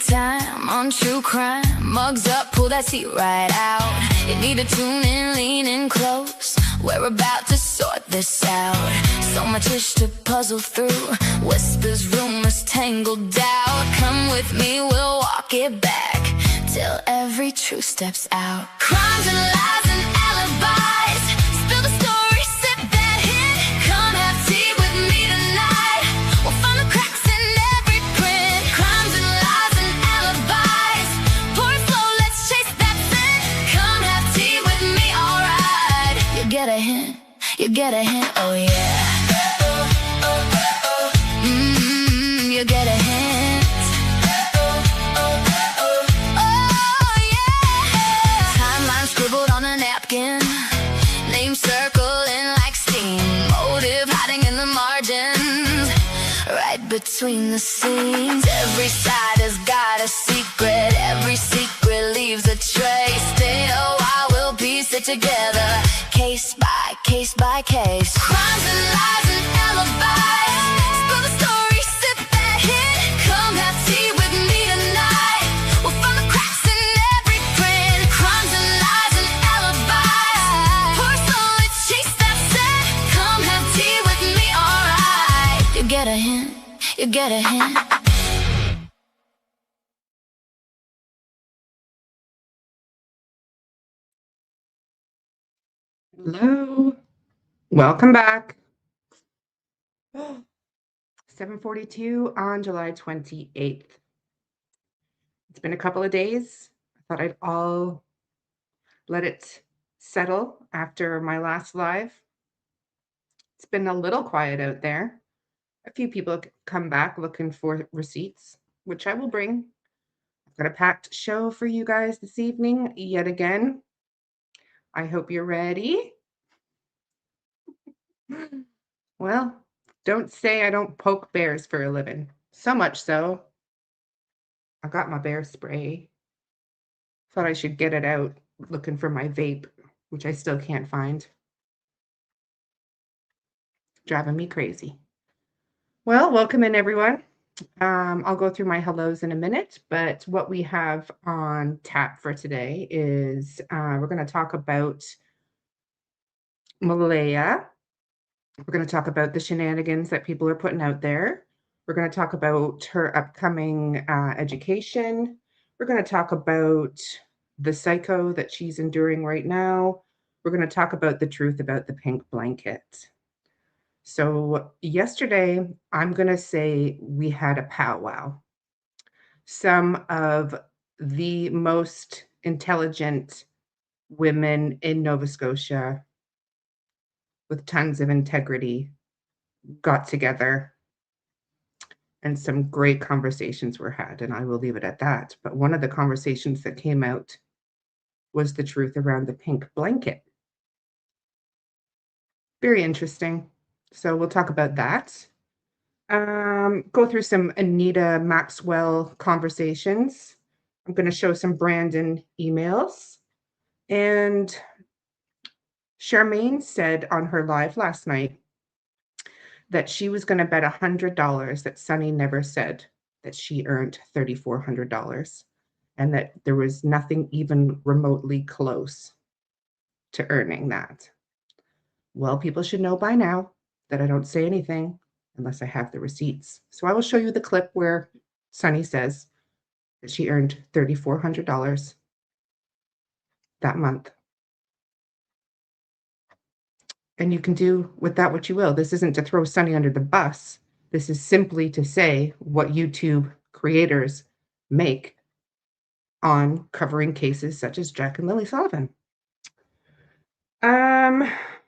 time on true crime. Mugs up, pull that seat right out. You need to tune in, lean in close. We're about to sort this out. So much ish to puzzle through. Whispers, rumors, tangled doubt. Come with me, we'll walk it back till every truth steps out. Crimes and lies and alibis. Spill the story, sip that hit. Come have tea with me tonight. We'll find the cracks in every print. Crimes and lies and alibis. Pour it slow, let's chase that scent. Come have tea with me, alright. You get a hint, you get a hint, oh yeah. You get a hint. Oh yeah. Timeline scribbled on a napkin. Name circling like steam. Motive hiding in the margins. Right between the scenes. Every side has got a secret. Every secret leaves a trace. Stay a while, we'll piece it together. Case by case by case. Crimes and lies and alibis. Spill the story, sip that hit. Come have tea with me tonight. We'll find the cracks in every print. Crimes and lies and alibis. Pour slow, let's chase that scent. Come have tea with me, alright. You get a hint, you get a hint. Hello, welcome back. 7:42 on July 28th. It's been a couple of days. I thought I'll let it settle after my last live. It's been a little quiet out there. A few people come back looking for receipts, which I will bring. I've got a packed show for you guys this evening yet again. I hope you're ready. Well, don't say I don't poke bears for a living. So much so, I got my bear spray. Thought I should get it out looking for my vape, which I still can't find. Driving me crazy. Well, welcome in, everyone. I'll go through my hellos in a minute, but what we have on tap for today is we're going to talk about Malehya. We're going to talk about the shenanigans that people are putting out there. We're going to talk about her upcoming education. We're going to talk about the psycho that she's enduring right now. We're going to talk about the truth about the pink blanket. So yesterday, I'm going to say we had a powwow. Some of the most intelligent women in Nova Scotia with tons of integrity got together and some great conversations were had, and I will leave it at that. But one of the conversations that came out was the truth around the pink blanket. Very interesting. So we'll talk about that. Go through some Anita Maxwell conversations. I'm going to show some Brandon emails. And Charmaine said on her live last night that she was going to bet $100 that Sunny never said that she earned $3,400 and that there was nothing even remotely close to earning that. Well, people should know by now that I don't say anything unless I have the receipts. So I will show you the clip where Sunny says that she earned $3,400 that month. And you can do with that what you will. This isn't to throw Sunny under the bus. This is simply to say what YouTube creators make on covering cases such as Jack and Lilly Sullivan.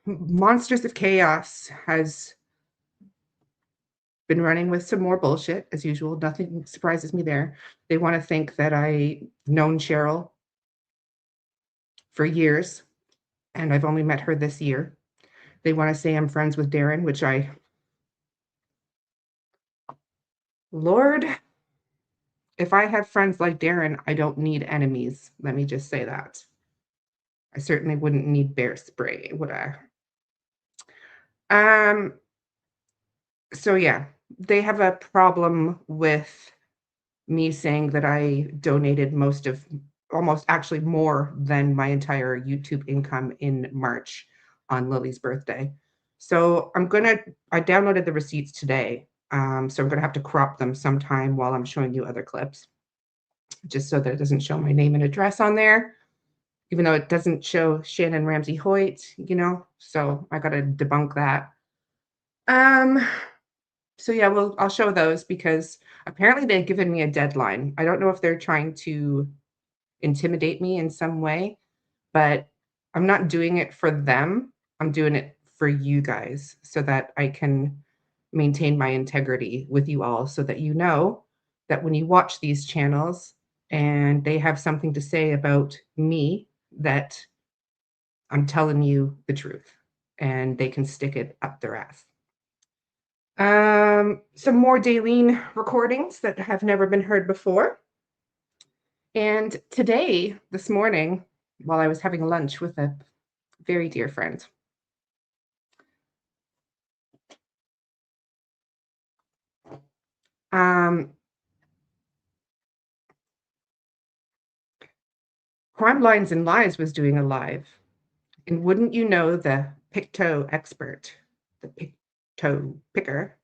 Monsters of Chaos has been running with some more bullshit, as usual. Nothing surprises me there. They want to think that I've known Cheryl for years, and I've only met her this year. They want to say I'm friends with Darren, which Lord, if I have friends like Darren, I don't need enemies. Let me just say that. I certainly wouldn't need bear spray, would I? So yeah, they have a problem with me saying that I donated almost actually more than my entire YouTube income in March on Lily's birthday. So I downloaded the receipts today. So I'm gonna have to crop them sometime while I'm showing you other clips, just so that it doesn't show my name and address on there, even though it doesn't show Shannon Ramsey Hoyt, so I gotta debunk that. So yeah, I'll show those because apparently they've given me a deadline. I don't know if they're trying to intimidate me in some way, but I'm not doing it for them. I'm doing it for you guys so that I can maintain my integrity with you all, so that you know that when you watch these channels and they have something to say about me, that I'm telling you the truth and they can stick it up their ass. Some more Daleen recordings that have never been heard before. And this morning, while I was having lunch with a very dear friend, Crime Lines and Lies was doing a live. And wouldn't you know, the Picto expert, the Picto picker,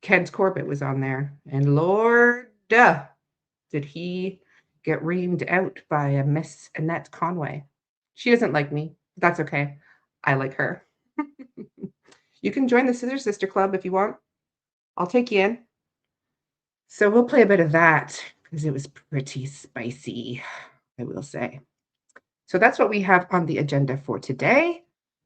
Kent Corbett was on there. And Lord, did he get reamed out by a Miss Annette Conway. She doesn't like me. That's okay. I like her. You can join the Scissor Sister Club if you want. I'll take you in. So we'll play a bit of that because it was pretty spicy, I will say. So that's what we have on the agenda for today.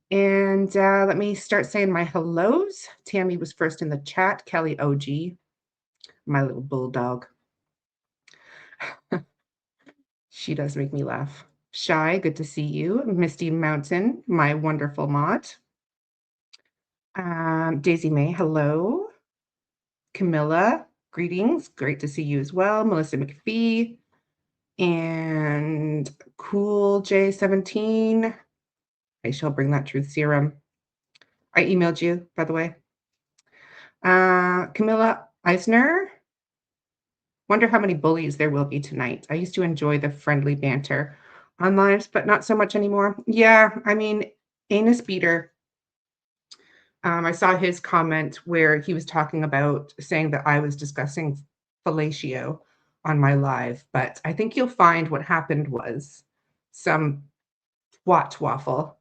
And let me start saying my hellos. Tammy was first in the chat. Kelly OG, my little bulldog. She does make me laugh. Shy, good to see you. Misty Mountain, my wonderful mod. Daisy May, hello. Camilla, greetings. Great to see you as well. Melissa McPhee and Cool J17. I shall bring that truth serum. I emailed you, by the way. Camilla Eisner. Wonder how many bullies there will be tonight. I used to enjoy the friendly banter on lives, but not so much anymore. Yeah, I mean, Anus Beater. I saw his comment where he was talking about saying that I was discussing fellatio on my live, but I think you'll find what happened was some twat waffle.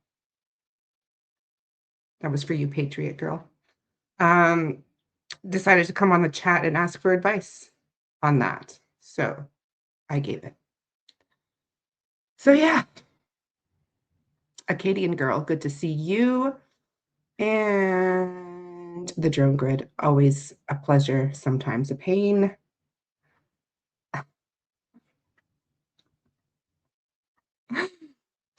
That was for you, Patriot Girl. Decided to come on the chat and ask for advice on that. So I gave it. So yeah. Acadian Girl, good to see you. And the Drone Grid, always a pleasure, sometimes a pain.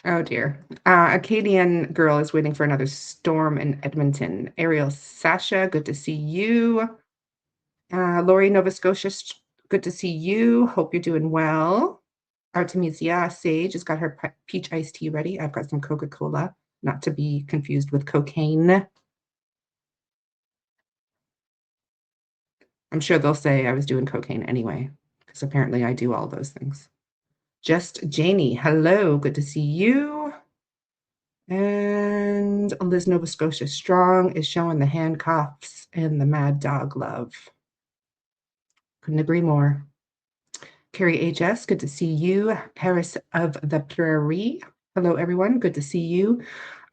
Oh dear. Acadian Girl is waiting for another storm in Edmonton. Ariel Sasha, good to see you. Lori, Nova Scotia, good to see you. Hope you're doing well. Artemisia Sage has got her peach iced tea ready. I've got some Coca-Cola, not to be confused with cocaine. I'm sure they'll say I was doing cocaine anyway, because apparently I do all those things. Just Janie, hello, good to see you. And Liz Nova Scotia Strong is showing the handcuffs and the mad dog love. Couldn't agree more. Carrie HS, good to see you. Paris of the Prairie, hello everyone, good to see you.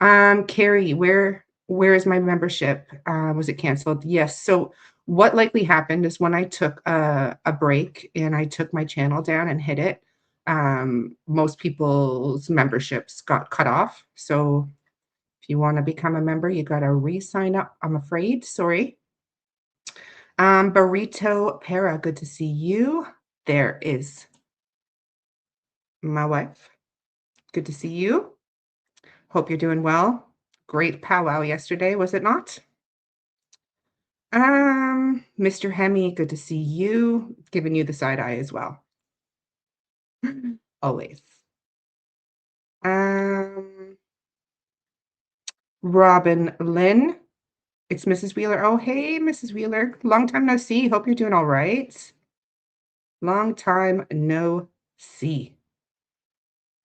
Carrie, where is my membership? Was it canceled? Yes. So what likely happened is when I took a break and I took my channel down and hid it, most people's memberships got cut off. So if you want to become a member, you got to re-sign up, I'm afraid. Sorry. Burrito Para, good to see you. There is my wife. Good to see you. Hope you're doing well. Great powwow yesterday, was it not? Mr. Hemi, good to see you. Giving you the side eye as well. Always. Robin Lynn. It's Mrs. Wheeler. Oh, hey, Mrs. Wheeler. Long time no see. Hope you're doing all right. Long time no see.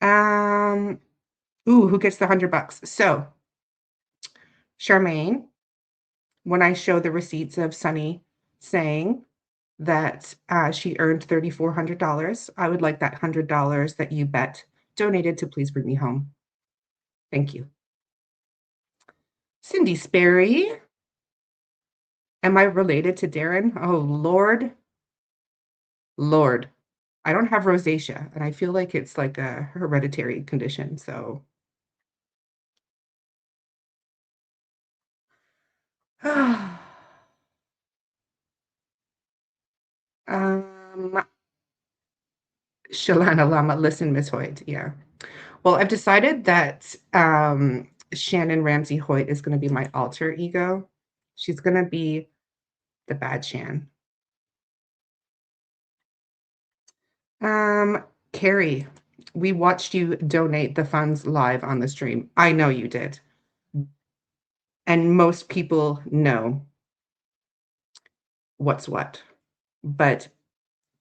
Ooh, who gets the $100? So, Charmaine, when I show the receipts of Sunny saying that she earned $3,400, I would like that $100 that you bet donated to Please Bring Me Home. Thank you. Cindy Sperry. Am I related to Darren? Oh, Lord. Lord. I don't have rosacea, and I feel like it's like a hereditary condition, so. Shalana Lama, listen, Miss Hoyt. Yeah. Well, I've decided that Shannon Ramsey Hoyt is going to be my alter ego. She's going to be the bad Shan. Carrie, we watched you donate the funds live on the stream. I know you did. And most people know what's what. But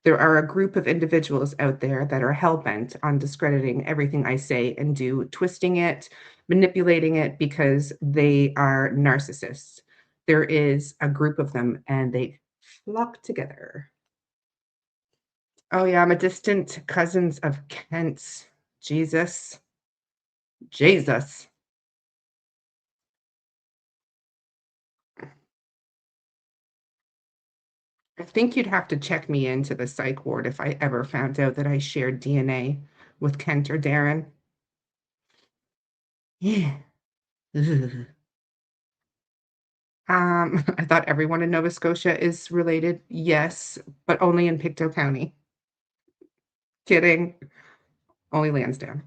there are a group of individuals out there that are hell-bent on discrediting everything I say and do, twisting it, manipulating it because they are narcissists. There is a group of them and they flock together. Oh yeah, I'm a distant cousins of Kent's. Jesus. Jesus. I think you'd have to check me into the psych ward if I ever found out that I shared DNA with Kent or Darren. Yeah. I thought everyone in Nova Scotia is related. Yes, but only in Pictou County. Kidding. Only Lansdowne.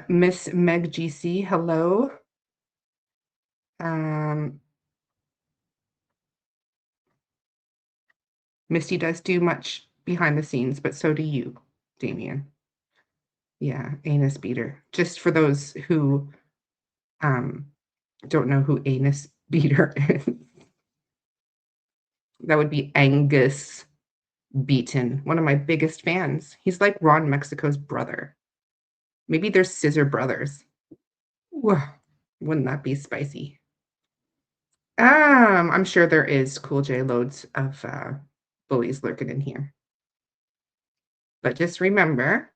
Miss Meg GC, hello. Misty does do much behind the scenes, but so do you, Damien. Yeah, anus beater. Just for those who don't know who anus beater is. That would be Angus Beaton, one of my biggest fans. He's like Ron Mexico's brother. Maybe they're scissor brothers. Wouldn't that be spicy? I'm sure there is Cool J loads of bullies lurking in here. But just remember,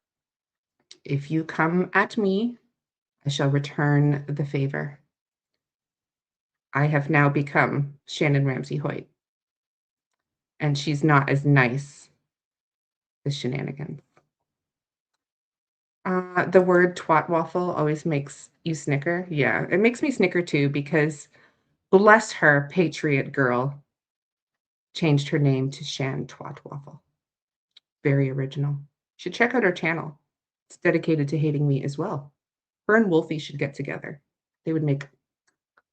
if you come at me, I shall return the favor. I have now become Shannon Ramsey Hoyt, and she's not as nice as Shenanigans. The word twat waffle always makes you snicker. Yeah, it makes me snicker too because bless her, patriot girl changed her name to Shan Twat Waffle. Very original. You should check out her channel. It's dedicated to hating me as well. Her and Wolfie should get together. They would make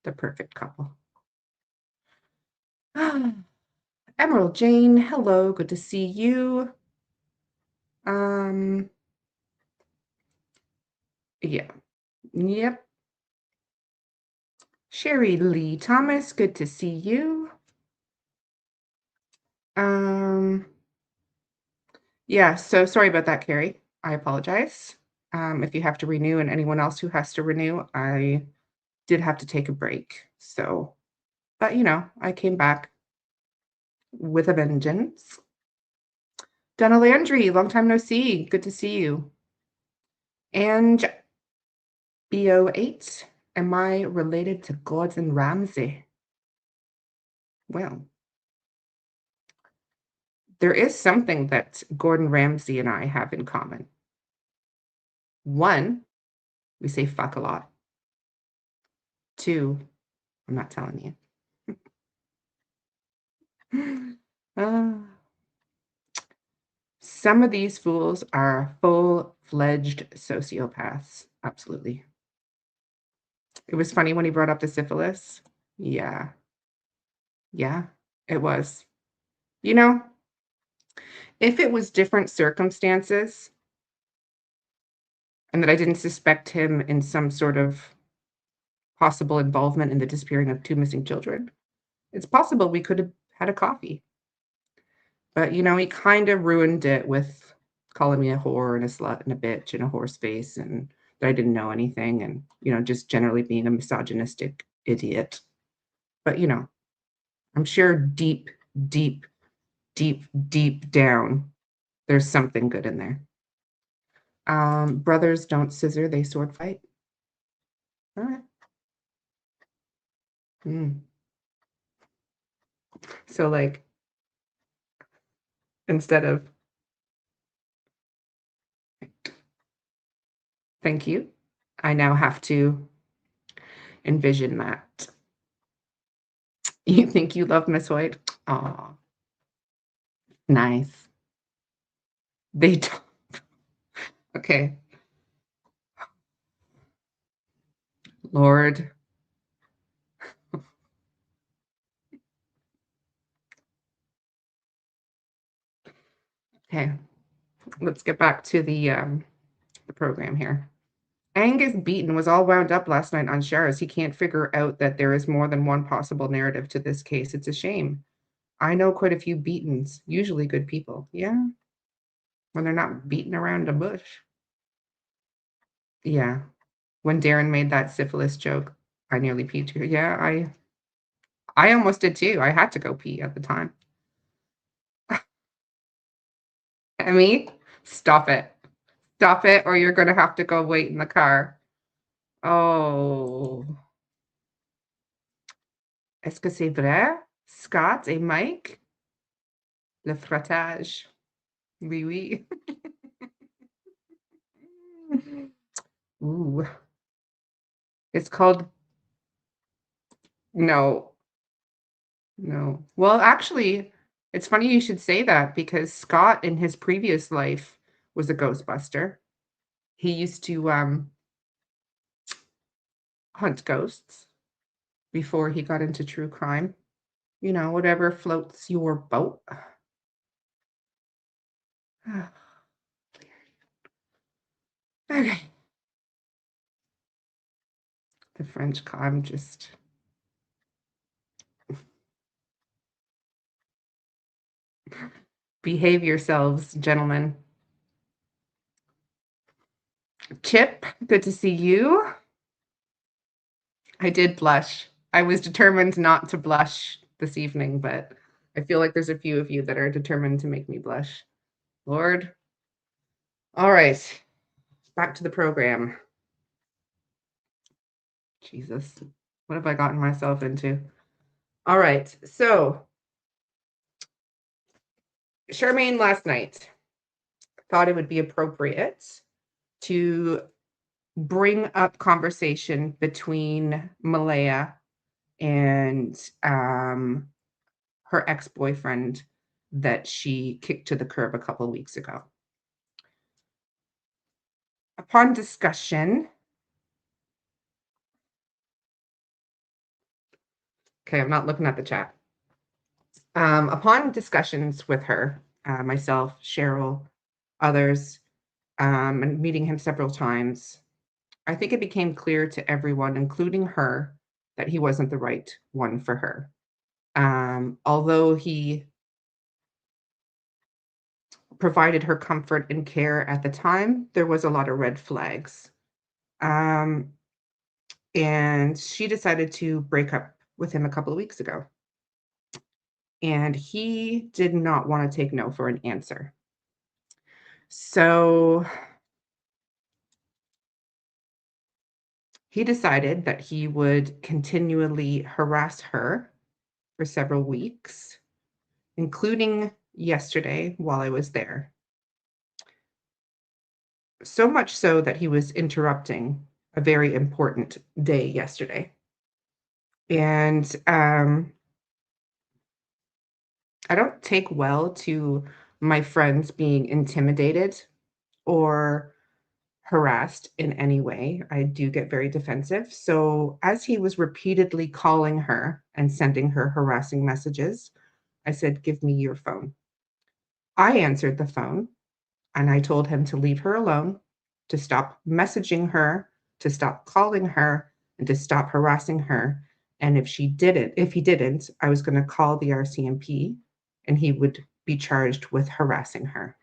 the perfect couple. Emerald Jane, hello, good to see you. Yeah. Yep. Sherry Lee Thomas, good to see you. Yeah, so sorry about that, Carrie. I apologize. If you have to renew and anyone else who has to renew, I did have to take a break. So, but you know, I came back with a vengeance. Donna Landry, long time no see. Good to see you. And BO8, am I related to Gordon Ramsay? Well, there is something that Gordon Ramsay and I have in common. One, we say fuck a lot. Two, I'm not telling you. Some of these fools are full-fledged sociopaths. Absolutely. It was funny when he brought up the syphilis. Yeah. Yeah, it was. You know, if it was different circumstances and that I didn't suspect him in some sort of possible involvement in the disappearing of 2 missing children, it's possible we could have had a coffee. But, you know, he kind of ruined it with calling me a whore and a slut and a bitch and a horse face and that I didn't know anything and, you know, just generally being a misogynistic idiot. But, you know, I'm sure deep, deep, deep, deep down, there's something good in there. Brothers don't scissor, they sword fight. All right. So, like, instead of thank you, I now have to envision that. You think you love Miss White? Oh, nice. They don't. Okay. Lord. Okay. Let's get back to the program here. Angus Beaton was all wound up last night on Shara's. He can't figure out that there is more than one possible narrative to this case. It's a shame. I know quite a few Beatons, usually good people. Yeah. When they're not beating around a bush. Yeah. When Darren made that syphilis joke, I nearly peed too. Yeah, I almost did too. I had to go pee at the time. Emmy, stop it. Stop it, or you're gonna have to go wait in the car. Oh. Est-ce que c'est vrai? Scott et Mike? Le frottage. Oui, oui. Ooh. It's called no. No. Well, actually, it's funny you should say that because Scott in his previous life was a Ghostbuster. He used to hunt ghosts before he got into true crime. You know, whatever floats your boat. Okay. The French I'm just behave yourselves, gentlemen. Chip, good to see you. I did blush. I was determined not to blush this evening, but I feel like there's a few of you that are determined to make me blush. Lord. All right. Back to the program. Jesus. What have I gotten myself into? All right. So, Charmaine last night thought it would be appropriate to bring up conversation between Malehya and her ex-boyfriend that she kicked to the curb a couple of weeks ago. Upon discussion, okay, I'm not looking at the chat. Upon discussions with her, myself, Cheryl, others, and meeting him several times, I think it became clear to everyone, including her, that he wasn't the right one for her. Although he provided her comfort and care at the time, there was a lot of red flags. And she decided to break up with him a couple of weeks ago. And he did not want to take no for an answer. So he decided that he would continually harass her for several weeks, including yesterday while I was there. So much so that he was interrupting a very important day yesterday. And I don't take well to my friends being intimidated or harassed in any way. I do get very defensive. So as he was repeatedly calling her and sending her harassing messages, I said, "Give me your phone." I answered the phone and I told him to leave her alone, to stop messaging her, to stop calling her, and to stop harassing her. And if he didn't, I was going to call the RCMP and he would be charged with harassing her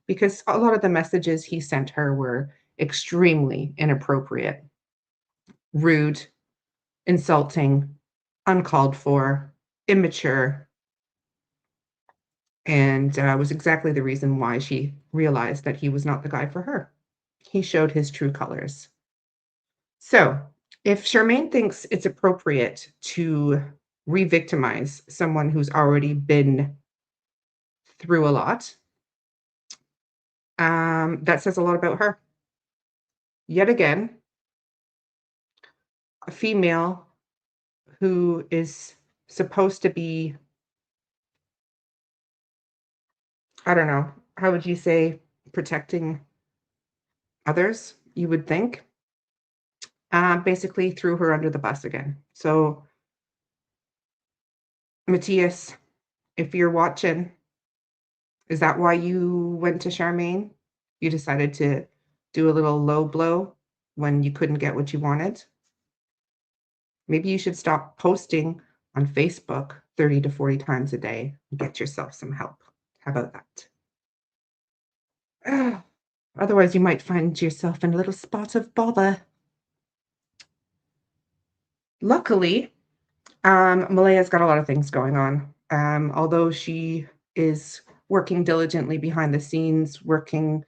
because a lot of the messages he sent her were extremely inappropriate, rude, insulting, uncalled for, immature, and was exactly the reason why she realized that he was not the guy for her. He showed his true colors. So, if Charmaine thinks it's appropriate to re-victimize someone who's already been through a lot, that says a lot about her. Yet again, a female who is supposed to be, I don't know, how would you say, protecting others, you would think, basically threw her under the bus again. So, Matthias, if you're watching, is that why you went to Charmaine? You decided to do a little low blow when you couldn't get what you wanted? Maybe you should stop posting on Facebook 30 to 40 times a day and get yourself some help. How about that? Otherwise, you might find yourself in a little spot of bother. Luckily, Malehya's got a lot of things going on. Although she is working diligently behind the scenes, working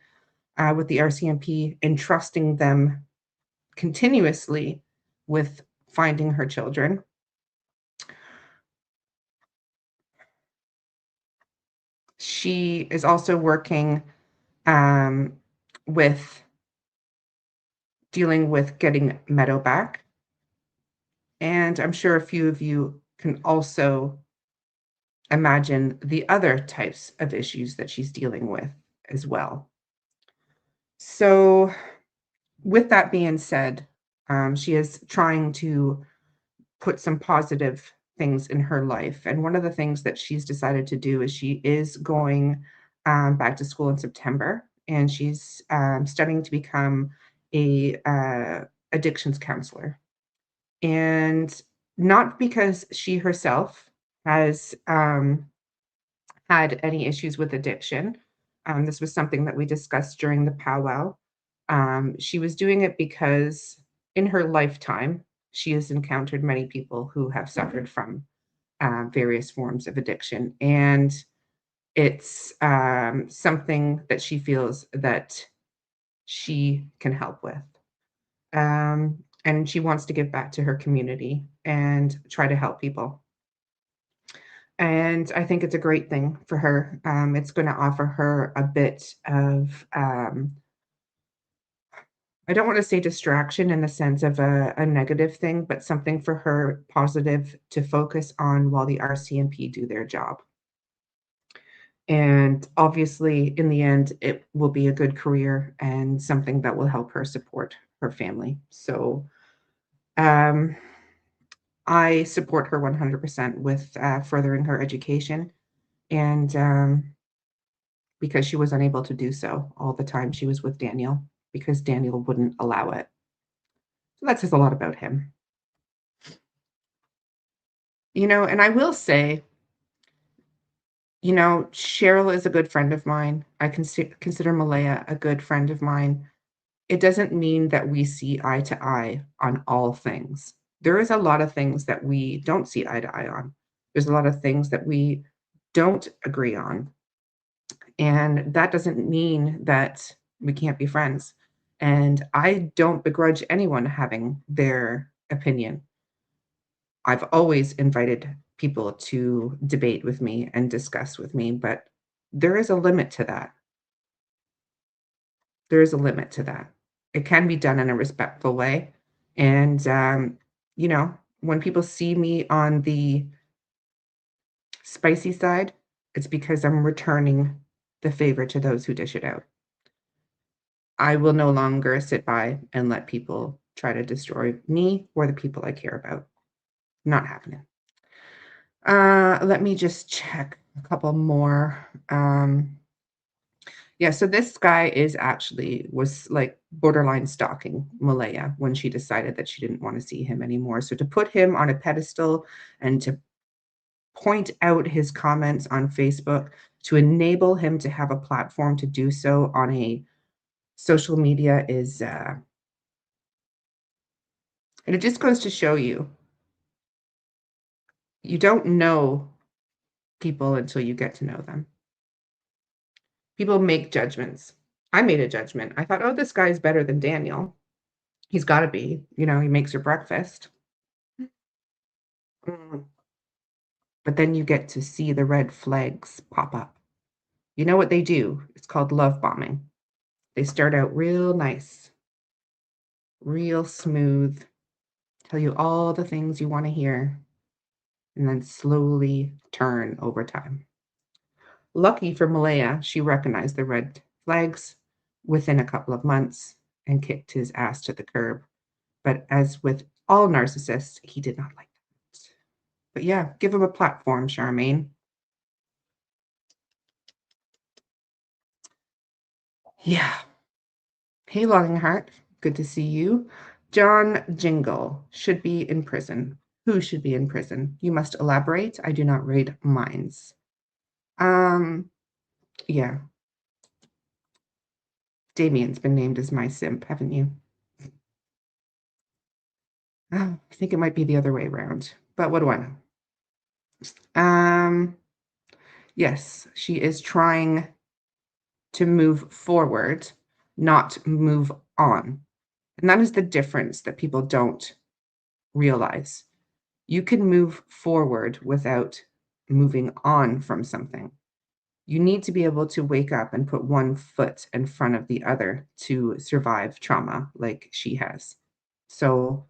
with the RCMP, entrusting them continuously with finding her children. She is also working with dealing with getting Meadow back. And I'm sure a few of you can also imagine the other types of issues that she's dealing with as well. So with that being said, she is trying to put some positive things in her life. And one of the things that she's decided to do is she is going back to school in September, and she's studying to become a addictions counselor. And not because she herself has had any issues with addiction. This was something that we discussed during the powwow. She was doing it because in her lifetime, she has encountered many people who have suffered from various forms of addiction. And it's something that she feels that she can help with. And she wants to give back to her community and try to help people. And I think it's a great thing for her. It's going to offer her a bit of, I don't want to say distraction in the sense of a negative thing, but something for her positive to focus on while the RCMP do their job. And obviously, in the end, it will be a good career and something that will help her support her family. So I support her 100% with furthering her education. And because she was unable to do so all the time she was with Daniel, because Daniel wouldn't allow it. So that says a lot about him. And I will say, Cheryl is a good friend of mine. I consider Malehya a good friend of mine. It doesn't mean that we see eye to eye on all things. There is a lot of things that we don't see eye to eye on. There's a lot of things that we don't agree on. And that doesn't mean that we can't be friends. And I don't begrudge anyone having their opinion. I've always invited people to debate with me and discuss with me, but there is a limit to that. There is a limit to that. It can be done in a respectful way. And, when people see me on the spicy side, it's because I'm returning the favor to those who dish it out. I will no longer sit by and let people try to destroy me or the people I care about. Not happening. Let me just check a couple more. Yeah, so this guy was like borderline stalking Malehya when she decided that she didn't want to see him anymore. So to put him on a pedestal and to point out his comments on Facebook to enable him to have a platform to do so on a social media is, and it just goes to show you, you don't know people until you get to know them. People make judgments. I made a judgment. I thought, oh, this guy's better than Daniel. He's got to be. He makes her breakfast. Mm. But then you get to see the red flags pop up. You know what they do? It's called love bombing. They start out real nice, real smooth, tell you all the things you want to hear, and then slowly turn over time. Lucky for Malehya, she recognized the red flags within a couple of months and kicked his ass to the curb. But as with all narcissists, he did not like that. But yeah, give him a platform, Charmaine. Yeah. Hey, Longheart, good to see you. John Jingle should be in prison. Who should be in prison? You must elaborate. I do not read minds. Yeah. Damien's been named as my simp, haven't you? Oh, I think it might be the other way around, but what do I know? Yes, she is trying to move forward, not move on. And that is the difference that people don't realize. You can move forward without moving on from something. You need to be able to wake up and put one foot in front of the other to survive trauma like she has. So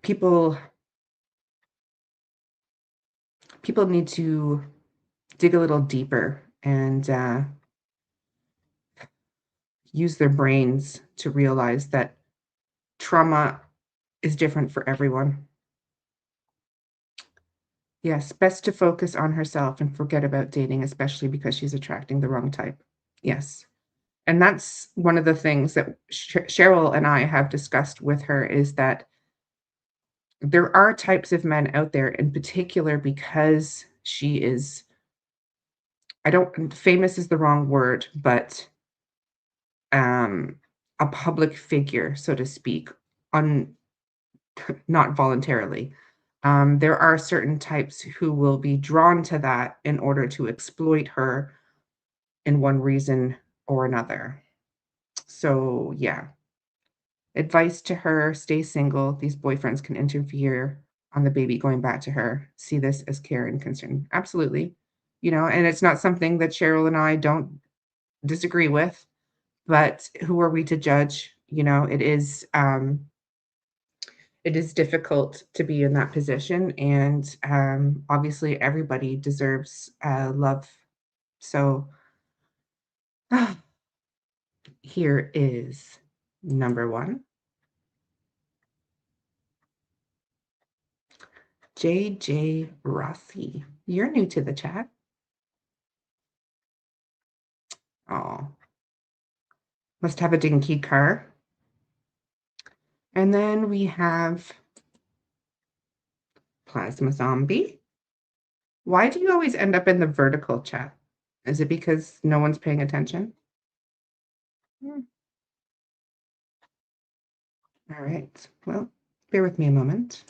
people need to dig a little deeper and use their brains to realize that trauma is different for everyone. Yes, best to focus on herself and forget about dating, especially because she's attracting the wrong type. Yes. And that's one of the things that Cheryl and I have discussed with her, is that there are types of men out there, in particular because she is, famous is the wrong word, but a public figure, so to speak, not voluntarily. There are certain types who will be drawn to that in order to exploit her in one reason or another. So yeah, advice to her: stay single. These boyfriends can interfere on the baby going back to her. See this as care and concern. Absolutely. And it's not something that Cheryl and I don't disagree with, but who are we to judge? It is difficult to be in that position, and obviously everybody deserves love. So here is number one. JJ Rossi. You're new to the chat. Oh, must have a dinky car. And then we have Plasma Zombie. Why do you always end up in the vertical chat? Is it because no one's paying attention? All right. Well, bear with me a moment.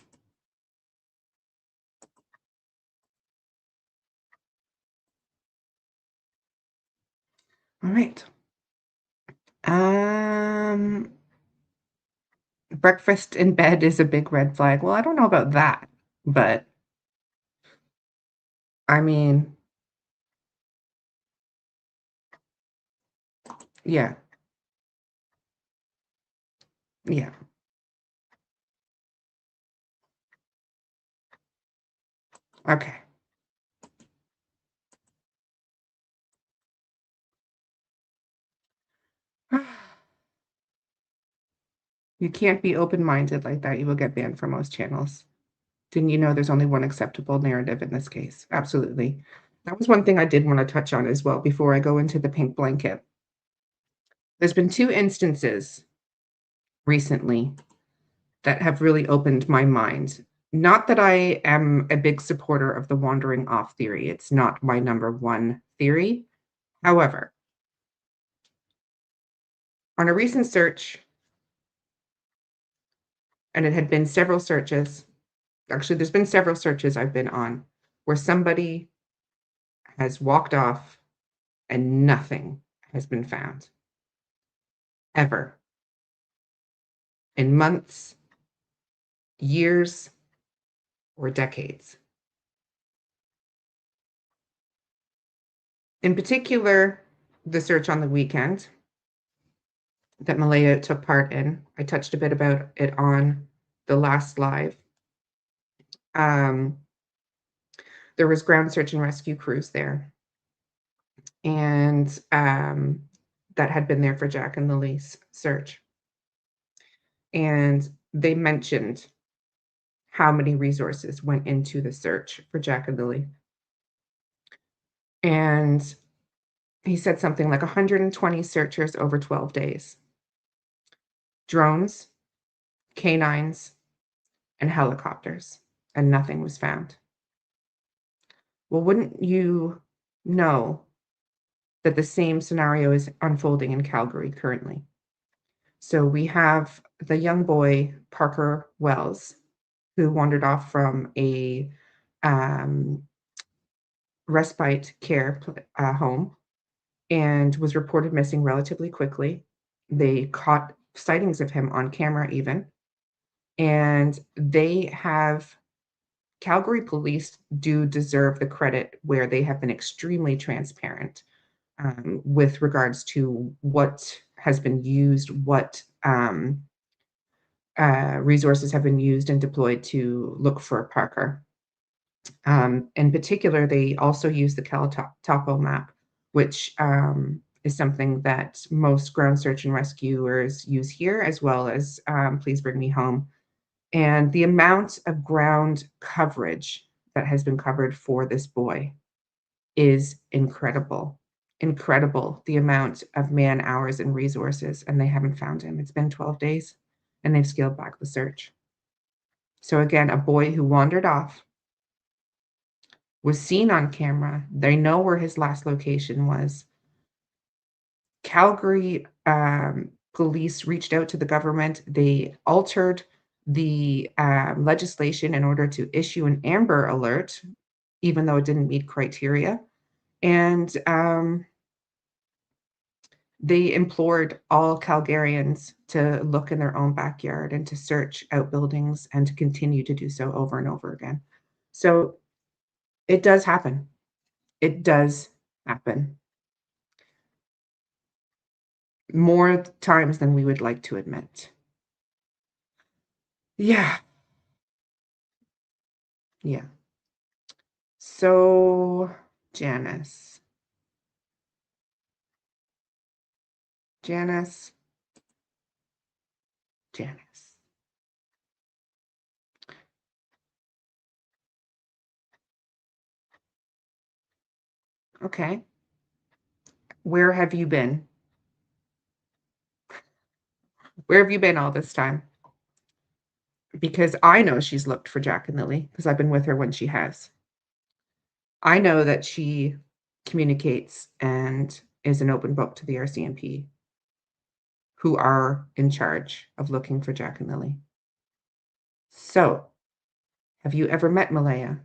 All right. Breakfast in bed is a big red flag. Well, I don't know about that, but I mean, yeah. Yeah. Okay. You can't be open-minded like that. You will get banned from most channels. Didn't you know there's only one acceptable narrative in this case? Absolutely. That was one thing I did want to touch on as well before I go into the pink blanket. There's been 2 instances recently that have really opened my mind. Not that I am a big supporter of the wandering off theory. It's not my number one theory. However, on a recent search, and it had been several searches, actually, there's been several searches I've been on where somebody has walked off and nothing has been found ever in months, years, or decades. In particular, the search on the weekend that Malehya took part in. I touched a bit about it on the last live. There was ground search and rescue crews there, and that had been there for Jack and Lilly's search. And they mentioned how many resources went into the search for Jack and Lilly. And he said something like 120 searchers over 12 days. Drones, canines, and helicopters, and nothing was found. Well, wouldn't you know that the same scenario is unfolding in Calgary currently? So we have the young boy, Parker Wells, who wandered off from a respite care home and was reported missing relatively quickly. They caught sightings of him on camera even. And they have, Calgary police do deserve the credit where they have been extremely transparent with regards to what has been used, what resources have been used and deployed to look for Parker. In particular, they also use the Topo map, which is something that most ground search and rescuers use here, as well as Please Bring Me Home. And the amount of ground coverage that has been covered for this boy is incredible. Incredible, the amount of man hours and resources, and they haven't found him. It's been 12 days, and they've scaled back the search. So again, a boy who wandered off, was seen on camera. They know where his last location was. Calgary police reached out to the government. They altered the legislation in order to issue an Amber Alert, even though it didn't meet criteria. And they implored all Calgarians to look in their own backyard and to search outbuildings and to continue to do so over and over again. So it does happen. It does happen. More times than we would like to admit. Yeah. Yeah. So, Janice. Janice. Janice. Okay. Where have you been? Where have you been all this time? Because I know she's looked for Jack and Lilly because I've been with her when she has. I know that she communicates and is an open book to the RCMP, who are in charge of looking for Jack and Lilly. So, have you ever met Malehya?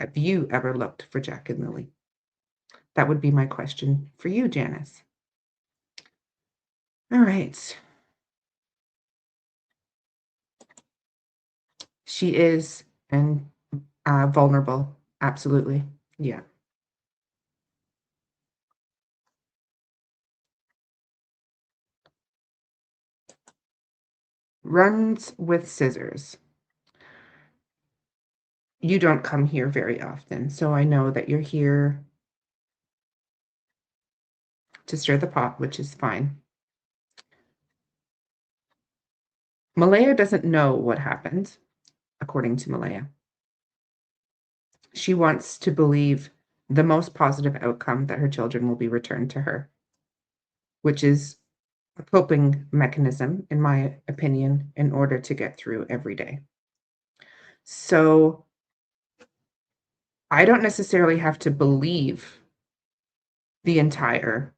Have you ever looked for Jack and Lilly? That would be my question for you, Janice. All right. She is and vulnerable. Absolutely. Yeah. Runs with scissors. You don't come here very often, so I know that you're here to stir the pot, which is fine. Malehya doesn't know what happened, according to Malehya. She wants to believe the most positive outcome, that her children will be returned to her, which is a coping mechanism, in my opinion, in order to get through every day. So I don't necessarily have to believe the entire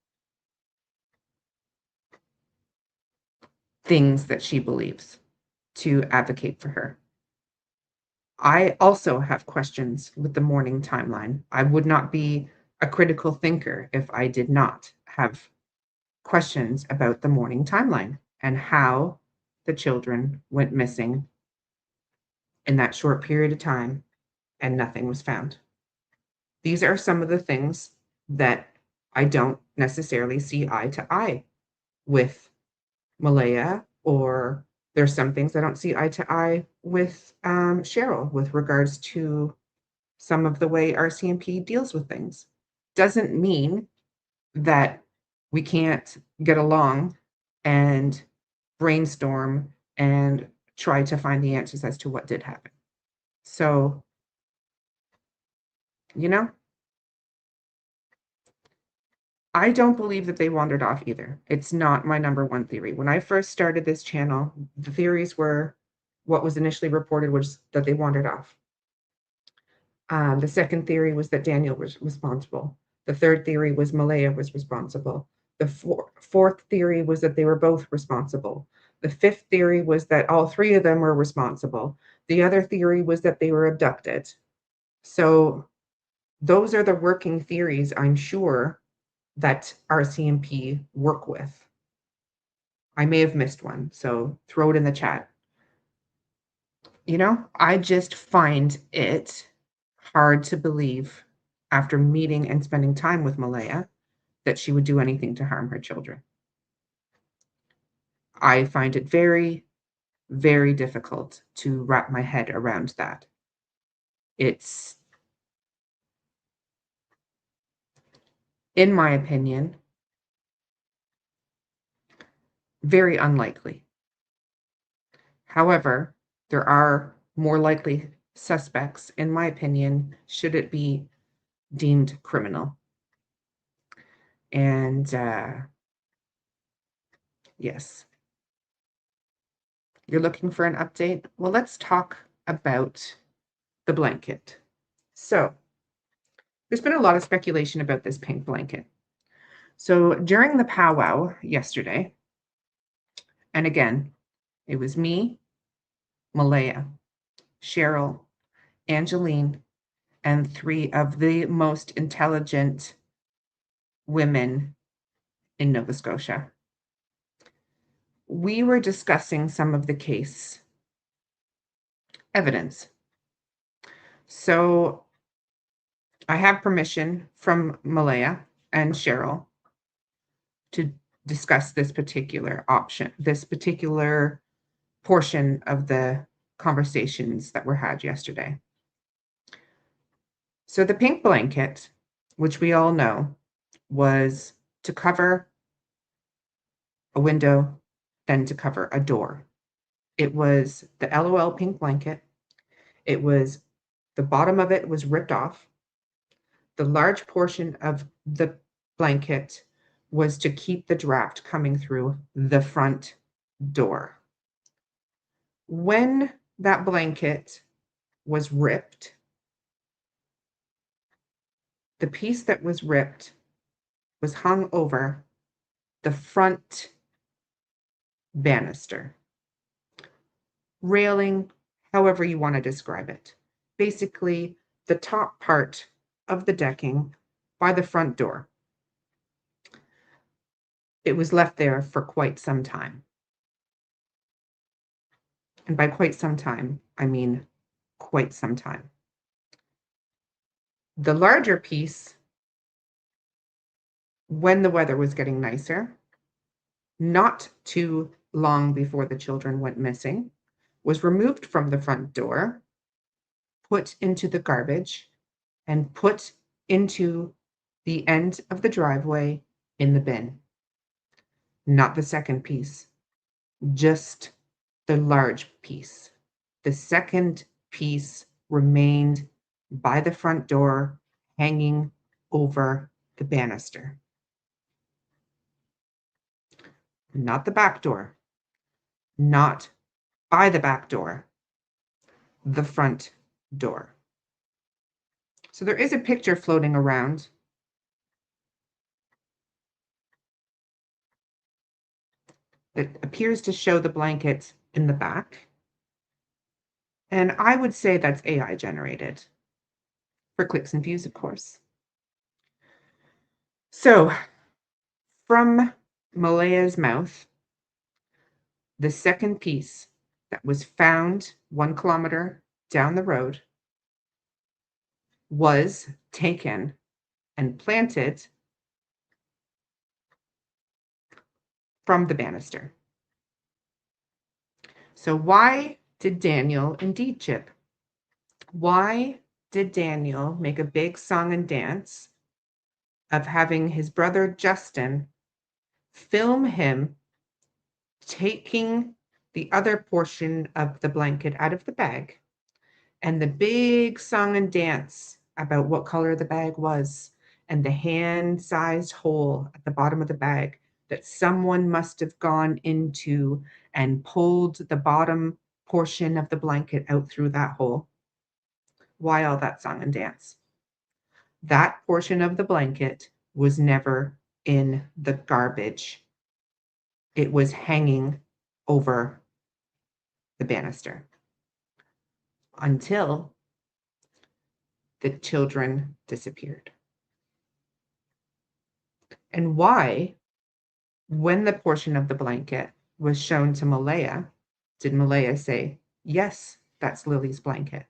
things that she believes to advocate for her. I also have questions with the morning timeline. I would not be a critical thinker if I did not have questions about the morning timeline and how the children went missing in that short period of time and nothing was found. These are some of the things that I don't necessarily see eye to eye with Malehya, or there's some things I don't see eye to eye with Cheryl with regards to some of the way RCMP deals with things. Doesn't mean that we can't get along and brainstorm and try to find the answers as to what did happen. So, you know, I don't believe that they wandered off either. It's not my number one theory. When I first started this channel, the theories were what was initially reported was that they wandered off. The second theory was that Daniel was responsible. The third theory was Malehya was responsible. The fourth theory was that they were both responsible. The fifth theory was that all three of them were responsible. The other theory was that they were abducted. So those are the working theories, I'm sure, that RCMP work with. I may have missed one, so throw it in the chat. You know, I just find it hard to believe after meeting and spending time with Malehya that she would do anything to harm her children. I find it very, very difficult to wrap my head around that. It's, in my opinion, very unlikely. However, there are more likely suspects, in my opinion, should it be deemed criminal. And yes, you're looking for an update? Well, let's talk about the blanket. So there's been a lot of speculation about this pink blanket. So during the powwow yesterday, and again, it was me, Malehya, Cheryl, Angeline, and three of the most intelligent women in Nova Scotia. We were discussing some of the case evidence. So I have permission from Malehya and Cheryl to discuss this particular option, this particular portion of the conversations that were had yesterday. So the pink blanket, which we all know, was to cover a window, then to cover a door. It was the LOL pink blanket. It was, the bottom of it was ripped off. The large portion of the blanket was to keep the draft coming through the front door. When that blanket was ripped, the piece that was ripped was hung over the front banister, railing, however you want to describe it. Basically, the top part of the decking by the front door. It was left there for quite some time. And by quite some time, I mean quite some time. The larger piece, when the weather was getting nicer, not too long before the children went missing, was removed from the front door, put into the garbage, and put into the end of the driveway in the bin. Not the second piece, just the large piece. The second piece remained by the front door, hanging over the banister. Not the back door, not by the back door, the front door. So there is a picture floating around. That appears to show the blanket in the back. And I would say that's AI generated for clicks and views, of course. So from Malehya's mouth, the second piece that was found 1 kilometer down the road was taken and planted from the banister. So why did Daniel, indeed Chip, why did Daniel make a big song and dance of having his brother Justin film him taking the other portion of the blanket out of the bag, and the big song and dance about what color the bag was, and the hand-sized hole at the bottom of the bag that someone must have gone into and pulled the bottom portion of the blanket out through that hole? Why all that song and dance? That portion of the blanket was never in the garbage. It was hanging over the banister until the children disappeared. And why, when the portion of the blanket was shown to Malehya, did Malehya say, yes, that's Lily's blanket?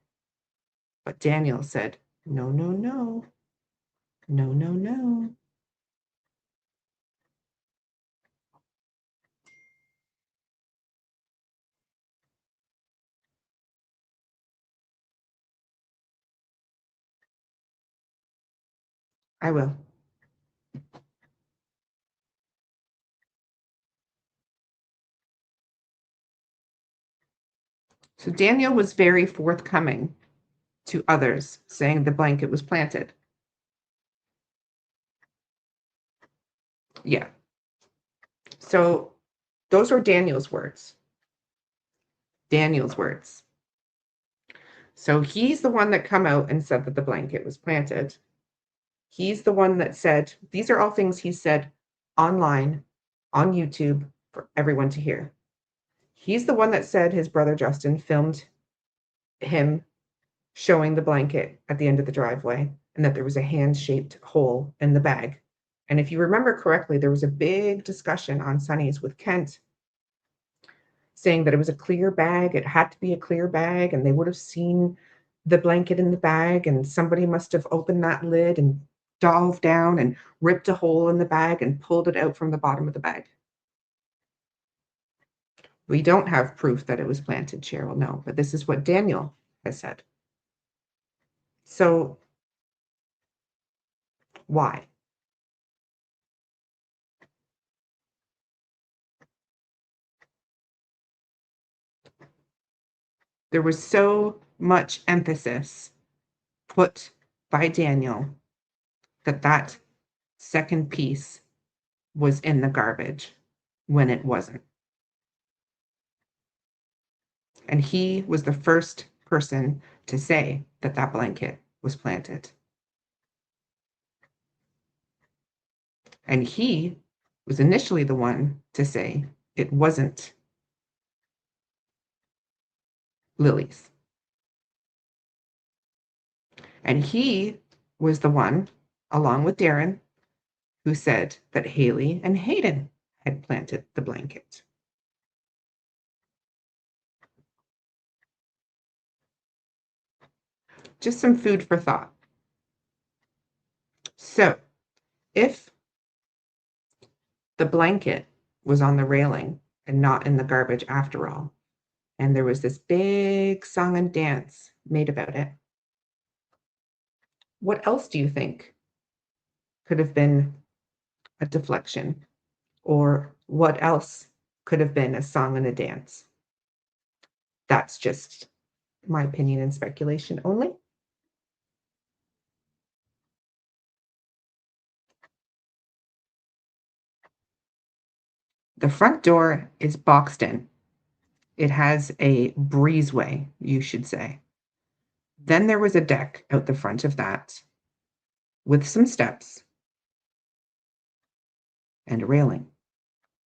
But Daniel said, no, no, no, no, no, no. I will. So Daniel was very forthcoming to others, saying the blanket was planted. Yeah. So those are Daniel's words. Daniel's words. So he's the one that come out and said that the blanket was planted. He's the one that said, these are all things he said online, on YouTube, for everyone to hear. He's the one that said his brother Justin filmed him showing the blanket at the end of the driveway, and that there was a hand-shaped hole in the bag. And if you remember correctly, there was a big discussion on Sunny's with Kent saying that it was a clear bag. It had to be a clear bag, and they would have seen the blanket in the bag, and somebody must have opened that lid and dove down and ripped a hole in the bag and pulled it out from the bottom of the bag. We don't have proof that it was planted, Cheryl, no, but this is what Daniel has said. So why? There was so much emphasis put by Daniel that that second piece was in the garbage when it wasn't. And he was the first person to say that that blanket was planted. And he was initially the one to say it wasn't Lily's. And he was the one, along with Darren, who said that Haley and Hayden had planted the blanket. Just some food for thought. So if the blanket was on the railing and not in the garbage after all, and there was this big song and dance made about it, what else do you think could have been a deflection? Or what else could have been a song and a dance? That's just my opinion and speculation only. The front door is boxed in. It has a breezeway, you should say. Then there was a deck out the front of that with some steps and a railing.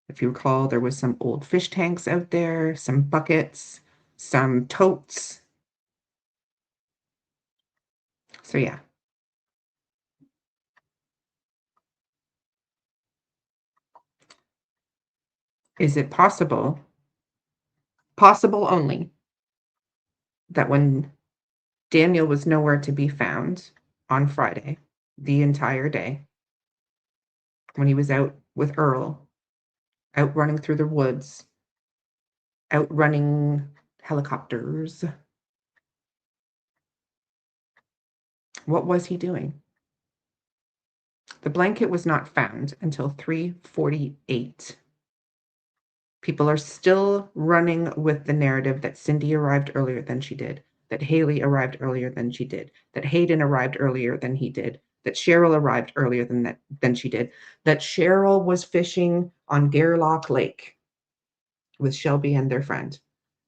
If you recall, there was some old fish tanks out there, some buckets, some totes. So yeah. Is it possible only, that when Daniel was nowhere to be found on Friday, the entire day, when he was out with Earl, out running through the woods, out running helicopters, what was he doing? The blanket was not found until 3:48. People are still running with the narrative that Cindy arrived earlier than she did, that Haley arrived earlier than she did, that Hayden arrived earlier than he did, that Cheryl arrived earlier than she did, that Cheryl was fishing on Gairloch Lake with Shelby and their friend.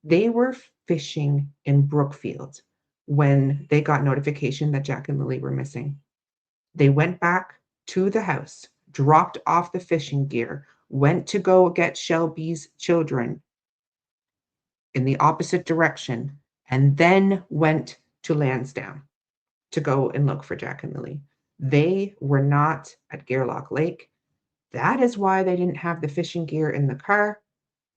They were fishing in Brookfield when they got notification that Jack and Lilly were missing. They went back to the house, dropped off the fishing gear, went to go get Shelby's children in the opposite direction, and then went to Lansdowne to go and look for Jack and Lilly. They were not at Gairloch Lake. That is why they didn't have the fishing gear in the car,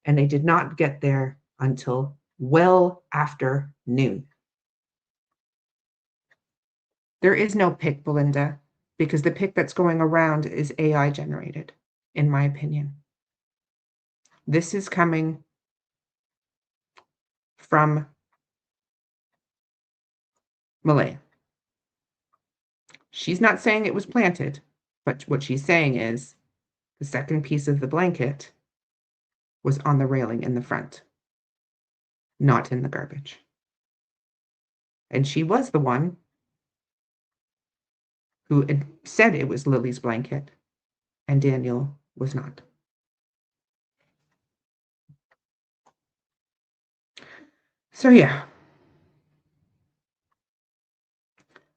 and they did not get there until well after noon. There is no pic, Belinda, because the pic that's going around is AI generated, in my opinion. This is coming from Malehya. She's not saying it was planted, but what she's saying is the second piece of the blanket was on the railing in the front, not in the garbage. And she was the one who had said it was Lily's blanket, and Daniel was not. So yeah,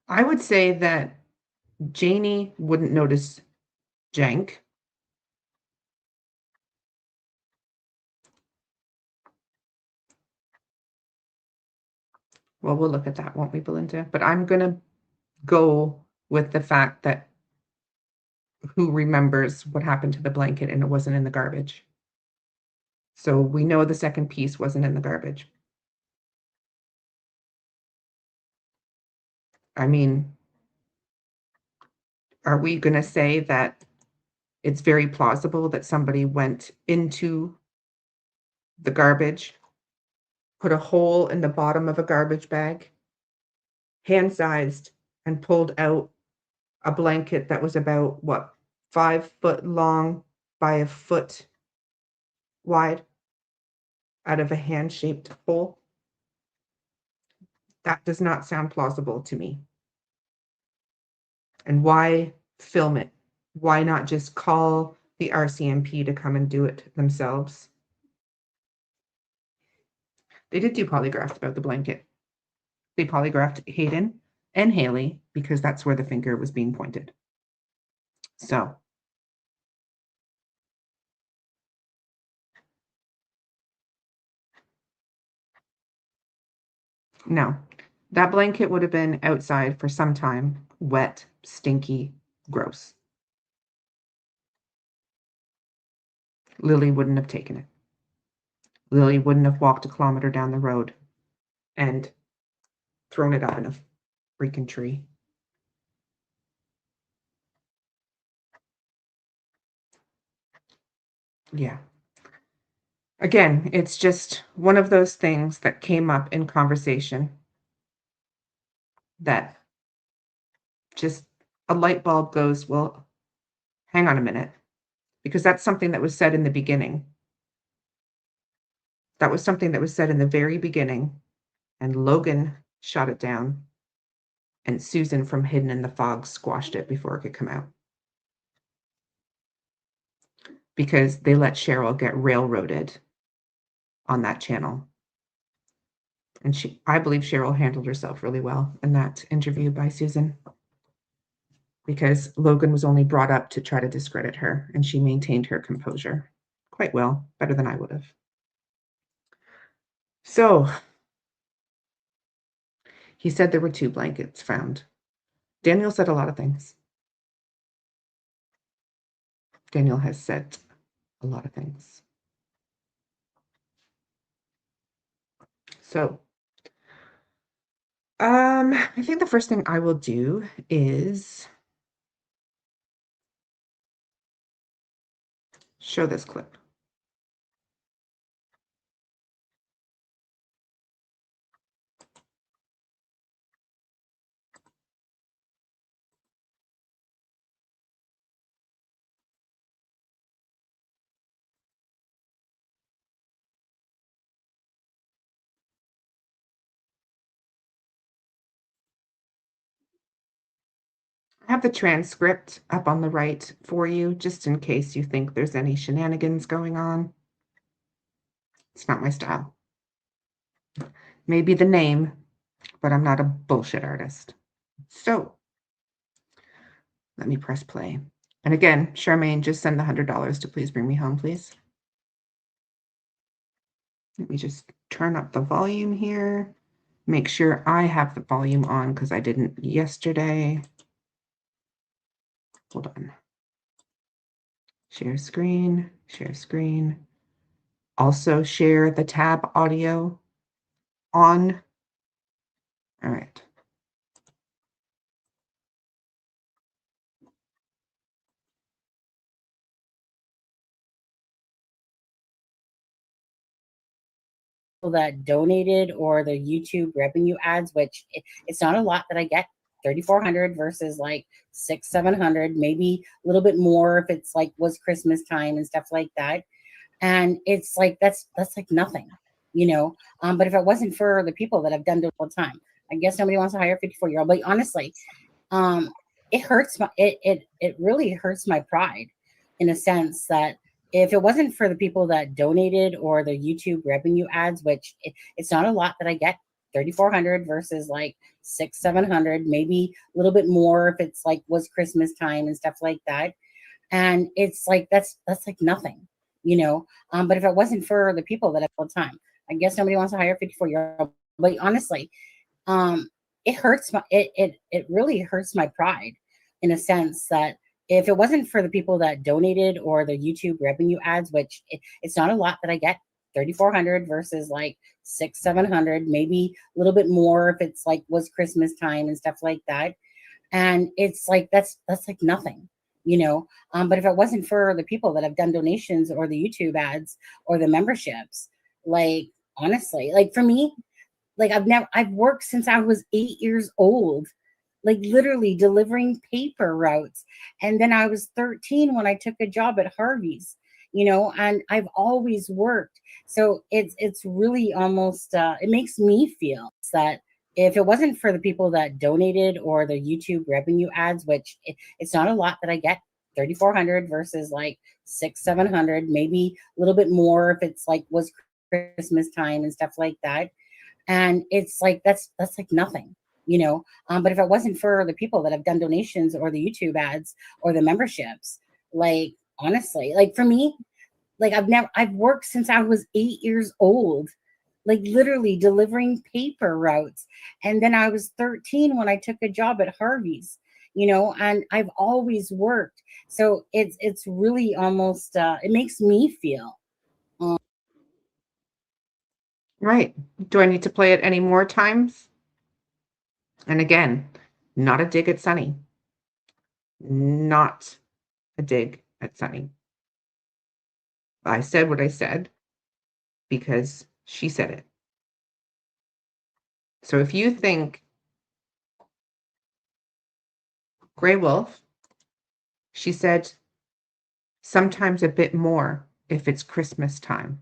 I would say that Janie wouldn't notice Jank. Well, we'll look at that, won't we, Belinda? But I'm going to go with the fact that who remembers what happened to the blanket and it wasn't in the garbage. So we know the second piece wasn't in the garbage. I mean, are we going to say that it's very plausible that somebody went into the garbage, put a hole in the bottom of a garbage bag, hand-sized, and pulled out a blanket that was about, what, 5 foot long by a foot wide out of a hand-shaped hole? That does not sound plausible to me. And why film it? Why not just call the RCMP to come and do it themselves? They did do polygraphs about the blanket. They polygraphed Hayden and Haley because that's where the finger was being pointed. So no, that blanket would have been outside for some time, wet, stinky, gross. Lily wouldn't have taken it. Lily wouldn't have walked a kilometer down the road and thrown it up in a freaking tree. Yeah. Again, it's just one of those things that came up in conversation that just a light bulb goes, well, hang on a minute, because that's something that was said in the beginning. That was something that was said in the very beginning, and Logan shot it down, and Susan from Hidden in the Fog squashed it before it could come out. Because they let Cheryl get railroaded on that channel. And I believe Cheryl handled herself really well in that interview by Susan, because Logan was only brought up to try to discredit her, and she maintained her composure quite well, better than I would have. So he said there were 2 blankets found. Daniel said a lot of things. Daniel has said a lot of things. So I think the first thing I will do is show this clip. I have the transcript up on the right for you, just in case you think there's any shenanigans going on. It's not my style. Maybe the name, but I'm not a bullshit artist. So let me press play. And again, Charmaine, just send the $100 to Please Bring Me Home, please. Let me just turn up the volume here. Make sure I have the volume on because I didn't yesterday. Hold on. Share screen, share screen. Also share the tab audio on. All right. That donated or the YouTube revenue ads, which it's not a lot that I get. 3,400 versus like 600-700, maybe a little bit more if it's like was Christmas time and stuff like that. And it's like that's like nothing, you know. But if it wasn't for the people that I've done it all the time, I guess nobody wants to hire a 54-year-old. But honestly, it hurts my it really hurts my pride in a sense that if it wasn't for the people that donated or the YouTube revenue ads, which it's not a lot that I get. 3,400 versus like 600-700, maybe a little bit more if it's like was Christmas time and stuff like that. And it's like that's like nothing, you know. But if it wasn't for the people that have all the time, I guess nobody wants to hire a 54-year-old. But honestly, it hurts my it really hurts my pride in a sense that if it wasn't for the people that donated or the YouTube revenue ads, which it's not a lot that I get. 3,400 versus like 600-700, maybe a little bit more if it's like was Christmas time and stuff like that. And it's like that's like nothing, you know. But if it wasn't for the people that have done donations or the YouTube ads or the memberships, like honestly, like for me, like I've worked since I was 8 years old, like literally delivering paper routes. And then I was 13 when I took a job at Harvey's, you know, and I've always worked. So it's really almost it makes me feel that if it wasn't for the people that donated or the YouTube revenue ads, which it's not a lot that I get. 3,400 versus like 600-700, maybe a little bit more if it's like was Christmas time and stuff like that. And it's like that's like nothing, you know. But if it wasn't for the people that have done donations or the YouTube ads or the memberships, like honestly, like for me, like I've worked since I was 8 years old, like literally delivering paper routes. And then I was 13 when I took a job at Harvey's, you know, and I've always worked. So it's really almost it makes me feel Right. Do I need to play it any more times? And again, not a dig at Sunny. Not a dig at Sunny. I said what I said because she said it. So if you think Grey Wolf, she said sometimes a bit more if it's Christmas time.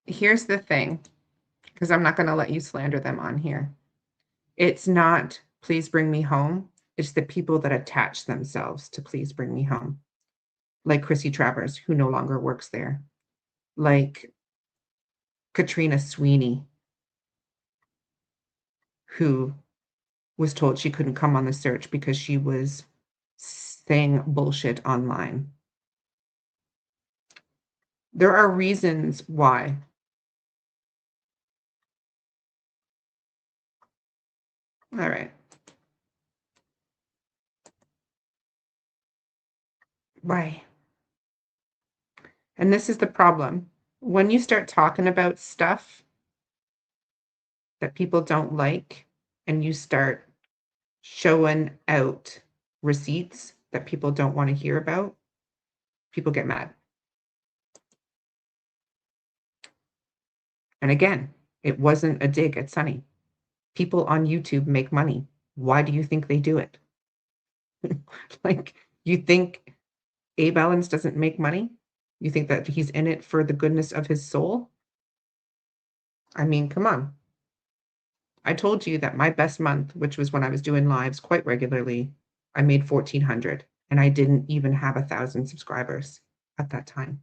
Here's the thing, because I'm not going to let you slander them on here. It's not Please Bring Me Home. It's the people that attach themselves to Please Bring Me Home, like Chrissy Travers, who no longer works there, like Katrina Sweeney, who was told she couldn't come on the search because she was saying bullshit online. There are reasons why. All right. Why? And this is the problem. When you start talking about stuff that people don't like and you start showing out receipts that people don't want to hear about, people get mad. And again, it wasn't a dig at Sunny. People on YouTube make money. Why do you think they do it? Like, you think Abe Ellens doesn't make money? You think that he's in it for the goodness of his soul? I mean, come on. I told you that my best month, which was when I was doing lives quite regularly, I made 1,400 and I didn't even have 1,000 subscribers at that time.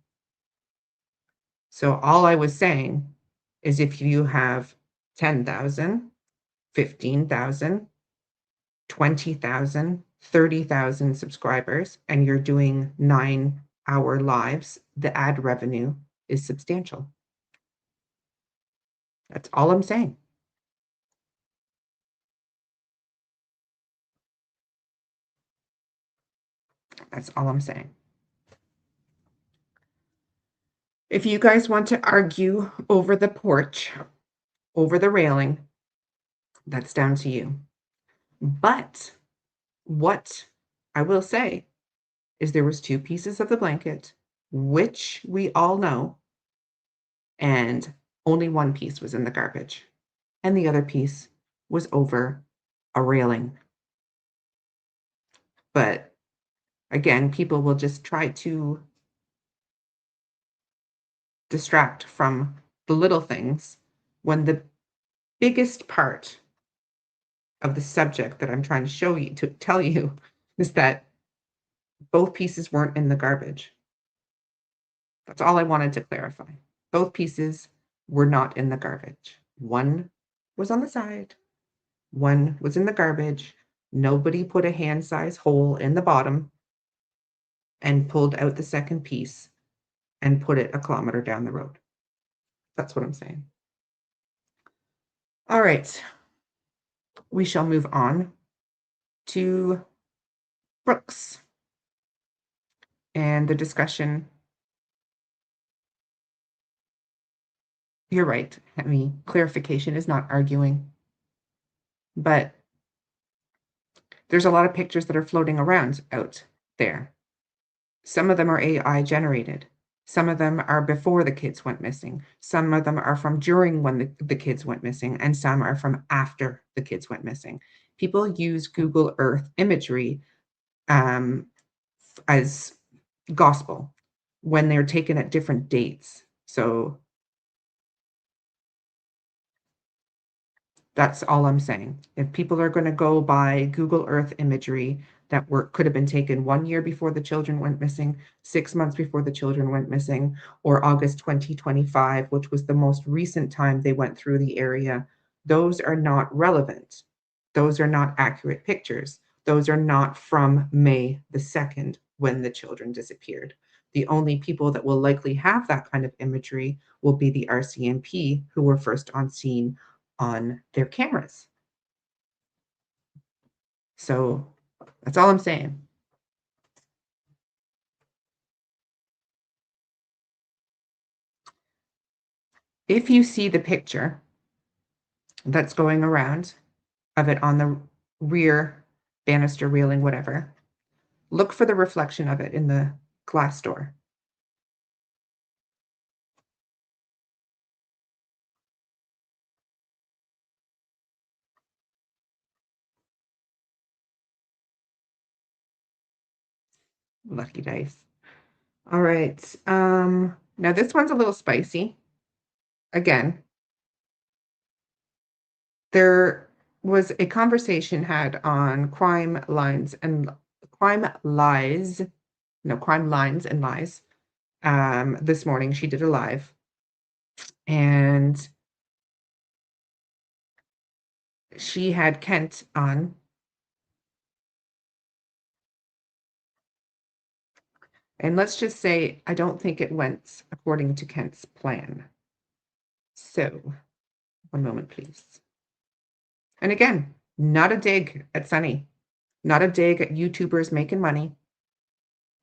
So all I was saying is if you have 10,000, 15,000, 20,000, 30,000 subscribers and you're doing 9-hour lives, the ad revenue is substantial. That's all I'm saying. That's all I'm saying. If you guys want to argue over the porch, over the railing, that's down to you. But what I will say is there was 2 pieces of the blanket, which we all know, and only 1 piece was in the garbage. And the other piece was over a railing. But again, people will just try to distract from the little things when the biggest part of the subject that I'm trying to tell you is that both pieces weren't in the garbage. That's all I wanted to clarify. Both pieces were not in the garbage. One was on the side, one was in the garbage. Nobody put a hand-size hole in the bottom and pulled out the second piece and put it a kilometer down the road. That's what I'm saying. All right. We shall move on to Brooks and the discussion. You're right, Hemi. Clarification is not arguing. But there's a lot of pictures that are floating around out there. Some of them are AI generated. Some of them are before the kids went missing. Some of them are from during when the kids went missing, and some are from after the kids went missing. People use Google Earth imagery as gospel when they're taken at different dates. So that's all I'm saying. If people are going to go by Google Earth imagery that could have been taken 1 year before the children went missing, 6 months before the children went missing, or August 2025, which was the most recent time they went through the area, those are not relevant. Those are not accurate pictures. Those are not from May the 2nd when the children disappeared. The only people that will likely have that kind of imagery will be the RCMP who were first on scene on their cameras. So that's all I'm saying. If you see the picture that's going around of it on the rear banister railing, whatever, look for the reflection of it in the glass door. Lucky dice. All right. Now this one's a little spicy. Again, there was a conversation had on crime lines and lies this morning. She did a live, and she had Kent on. And let's just say, I don't think it went according to Kent's plan. So, one moment, please. And again, not a dig at Sunny, not a dig at YouTubers making money.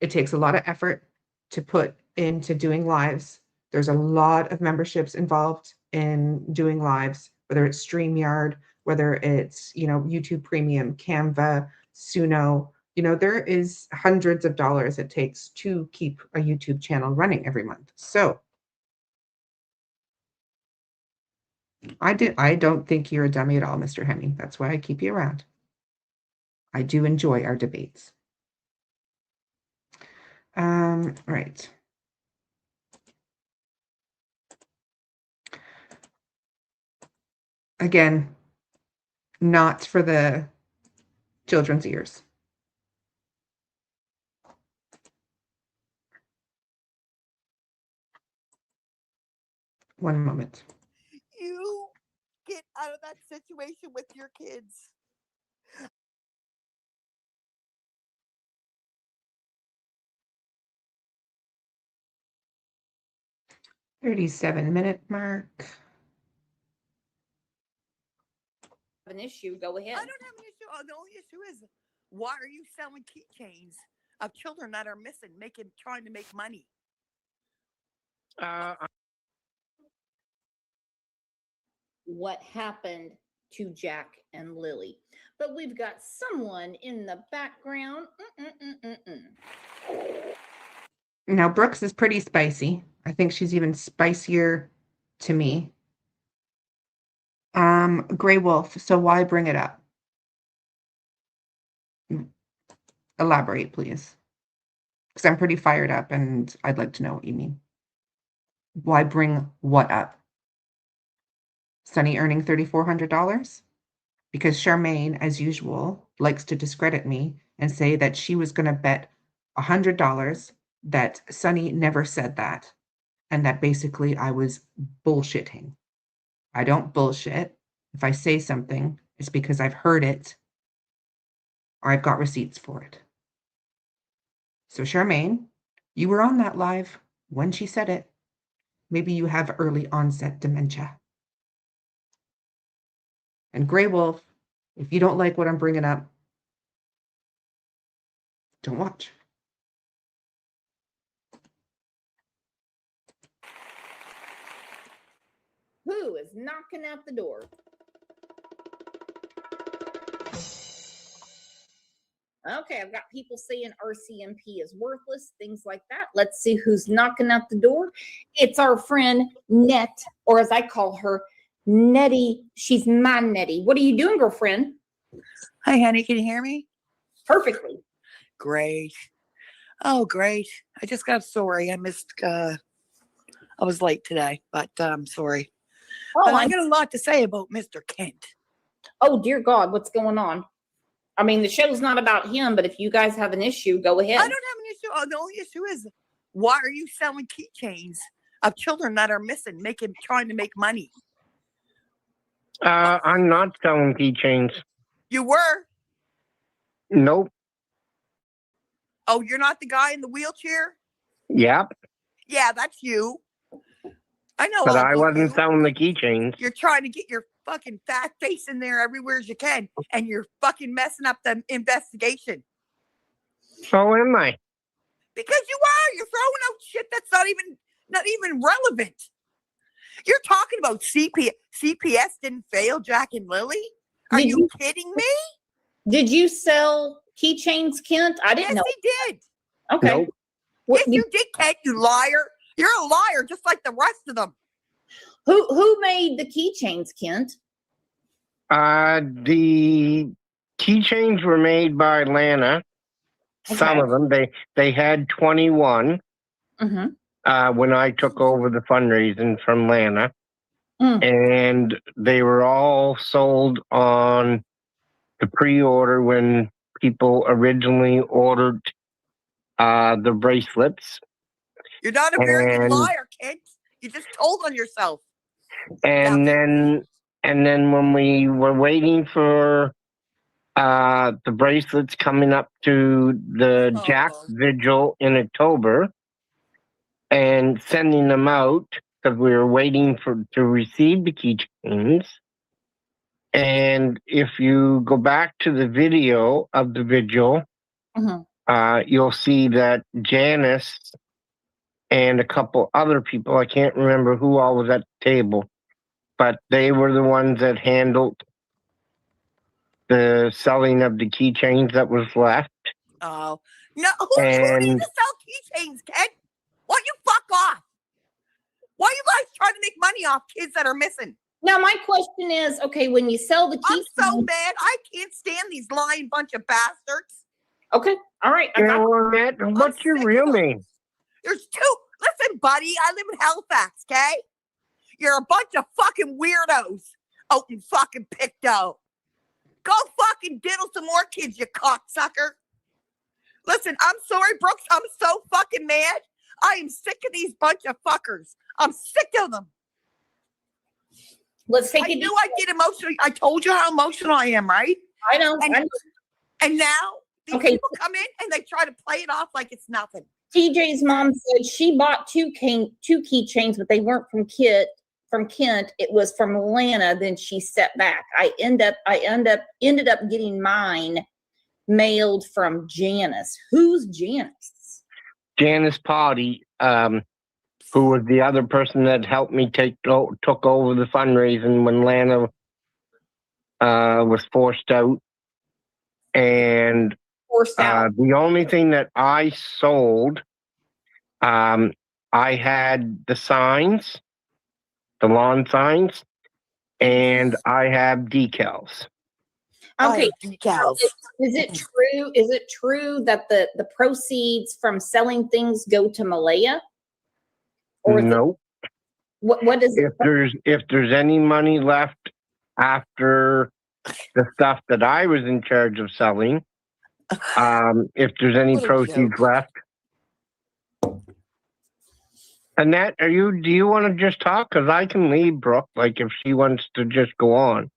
It takes a lot of effort to put into doing lives. There's a lot of memberships involved in doing lives, whether it's StreamYard, whether it's, YouTube Premium, Canva, Suno. There is hundreds of dollars it takes to keep a YouTube channel running every month. So I don't think you're a dummy at all, Mr. Hemming. That's why I keep you around. I do enjoy our debates. Right. Again, not for the children's ears. One moment. You get out of that situation with your kids. $37-minute mark. An issue, go ahead. I don't have an issue. The only issue is, why are you selling keychains of children that are missing, trying to make money? What happened to Jack and Lilly? But we've got someone in the background. Now, Brooks is pretty spicy. I think she's even spicier to me. Grey Wolf, so why bring it up? Elaborate, please. Because I'm pretty fired up and I'd like to know what you mean. Why bring what up? Sunny earning $3,400? Because Charmaine, as usual, likes to discredit me and say that she was going to bet $100 that Sunny never said that, and that basically I was bullshitting. I don't bullshit. If I say something, it's because I've heard it or I've got receipts for it. So Charmaine, you were on that live when she said it. Maybe you have early onset dementia. And Grey Wolf, if you don't like what I'm bringing up, don't watch. Who is knocking at the door? Okay, I've got people saying RCMP is worthless, things like that. Let's see who's knocking at the door. It's our friend Net, or as I call her, Nettie. She's my Nettie. What are you doing, girlfriend? Hi, honey. Can you hear me? Perfectly. Great. Oh, great. I just got sorry. I missed, I was late today, but I'm sorry. Oh, but I got a lot to say about Mr. Kent. Oh, dear God, what's going on? I mean, the show's not about him, but if you guys have an issue, go ahead. I don't have an issue. The only issue is, why are you selling keychains of children that are missing, trying to make money? I'm not selling keychains. You were? Nope. Oh, you're not the guy in the wheelchair? Yep. Yeah, that's you. I know. But all I about wasn't you. selling the keychains. You're trying to get your fucking fat face in there everywhere as you can, and you're fucking messing up the investigation. So am I. Because you are. You're throwing out shit that's not even relevant. You're talking about CPS didn't fail Jack and Lilly? Are you kidding me? Did you sell keychains, Kent? I didn't know. Yes, he did. Okay. Nope. What, Yes, you did, Kent, you liar. You're a liar just like the rest of them. who made the keychains, Kent? The keychains were made by Lana. Okay. Some of them. They had 21 Mm-hmm. when I took over the fundraising from Lana. and they were all sold on the pre-order when people originally ordered the bracelets. You're not a very good And- liar, kid. You just told on yourself. And then when we were waiting for the bracelets coming up to the Jack Vigil in October and sending them out because we were waiting to receive the keychains. And if you go back to the video of the vigil, you'll see that Janice and a couple other people, I can't remember who all was at the table, but they were the ones that handled the selling of the keychains that was left. Oh. No, who needs to sell keychains, kid? Why you fuck off? Why you guys trying to make money off kids that are missing? Now, my question is, okay, when you sell the I'm keychains. so mad. I can't stand these lying bunch of bastards. Okay, all right. I got What's your real name? There's two. Listen, buddy, I live in Halifax, okay? You're a bunch of fucking weirdos out in fucking Pictou. Go fucking diddle some more kids, you cocksucker. Listen, I'm sorry, Brooks. I'm so fucking mad. I am sick of these bunch of fuckers. I'm sick of them. Let's take I knew I'd get emotional. I told you how emotional I am, right? I know. And now these people come in and they try to play it off like it's nothing. TJ's mom said she bought two keychains, but they weren't from Kent. It was from Atlanta. Then she stepped back. I ended up getting mine mailed from Janice. Who's Janice? Janice Potty, who was the other person that helped me took over the fundraising when Lana was forced out. And the only thing that I sold, I had the signs, the lawn signs, and I have decals. Okay, decals. Is it true? Is it true that the proceeds from selling things go to Malehya? Or no. What is it? If there's any money left after the stuff that I was in charge of selling, if there's any proceeds left. Annette, do you want to just talk? Because I can leave Brooke, like if she wants to just go on.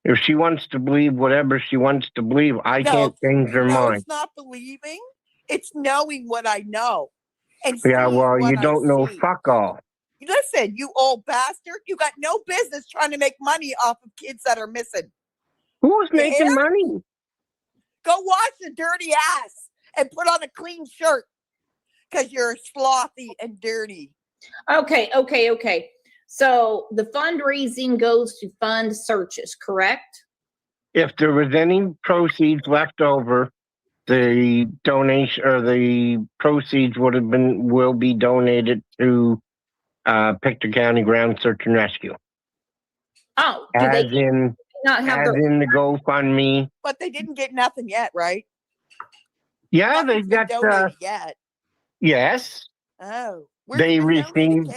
If she wants to believe whatever she wants to believe, I can't change her mind. It's not believing. It's knowing what I know. And yeah, well, you don't know fuck all. Listen, you old bastard. You got no business trying to make money off of kids that are missing. Who's making money? Go wash your dirty ass and put on a clean shirt because you're slothy and dirty. Okay. So the fundraising goes to fund searches, correct? If there was any proceeds left over, the donation or the proceeds will be donated to Pictou County Ground Search and Rescue. Oh, as in the GoFundMe. But they didn't get nothing yet, right? Yeah, they got donated yet. Yes. Oh, they received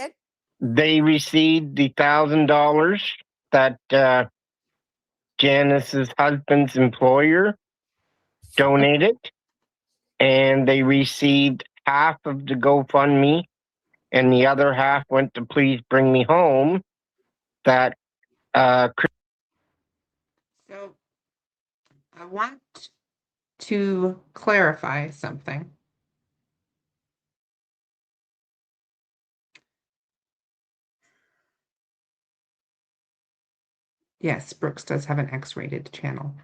the $1,000 that Janice's husband's employer donated, and they received half of the GoFundMe, and the other half went to Please Bring Me Home. So I want to clarify something. Yes, Brooks does have an X-rated channel.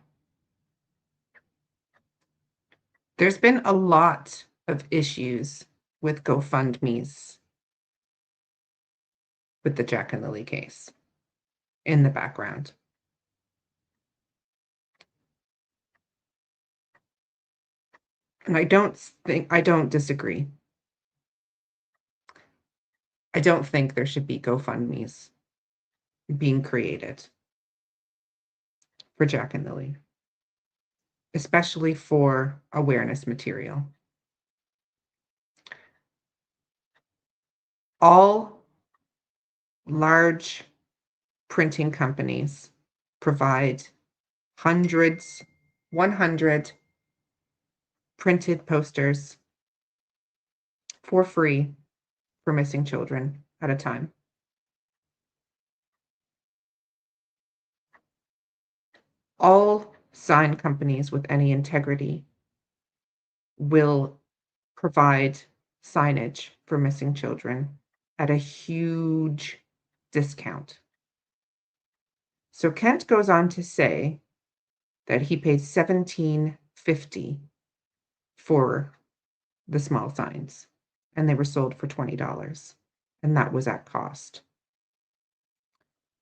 There's been a lot of issues with GoFundMe's with the Jack and Lilly case in the background. And I don't disagree. I don't think there should be GoFundMe's being created for Jack and Lilly, especially for awareness material. All large printing companies provide 100 printed posters for free for missing children at a time. All sign companies with any integrity will provide signage for missing children at a huge discount. So Kent goes on to say that he paid $17.50 for the small signs, and they were sold for $20, and that was at cost.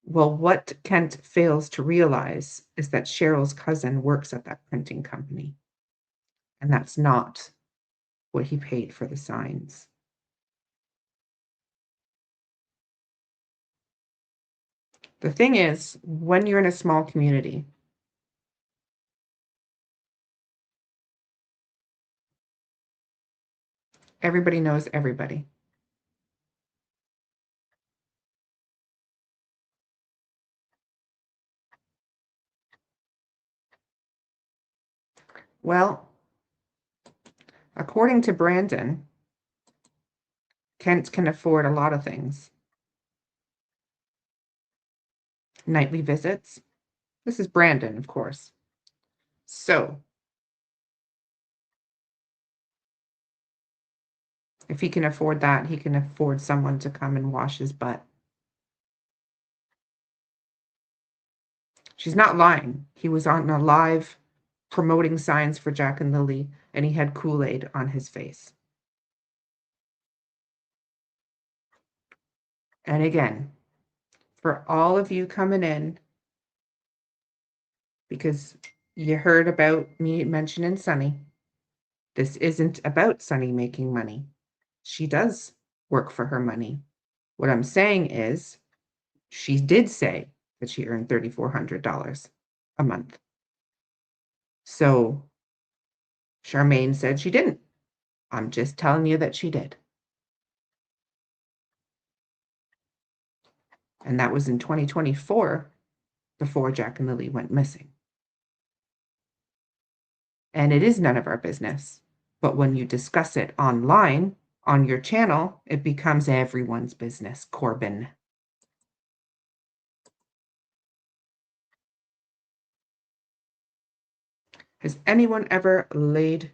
Well, what Kent fails to realize is that Cheryl's cousin works at that printing company, and that's not what he paid for the signs. The thing is, when you're in a small community, everybody knows everybody. Well, according to Brandon, Kent can afford a lot of things. Nightly visits. This is Brandon, of course. So, if he can afford that, he can afford someone to come and wash his butt. She's not lying. He was on a live promoting signs for Jack and Lilly, and he had Kool-Aid on his face. And again, for all of you coming in, because you heard about me mentioning Sunny, this isn't about Sunny making money. She does work for her money. What I'm saying is, she did say that she earned $3,400 a month. So Charmaine said she didn't. I'm just telling you that she did. And that was in 2024, before Jack and Lilly went missing. And it is none of our business. But when you discuss it online, on your channel, it becomes everyone's business, Corbin. Has anyone ever laid...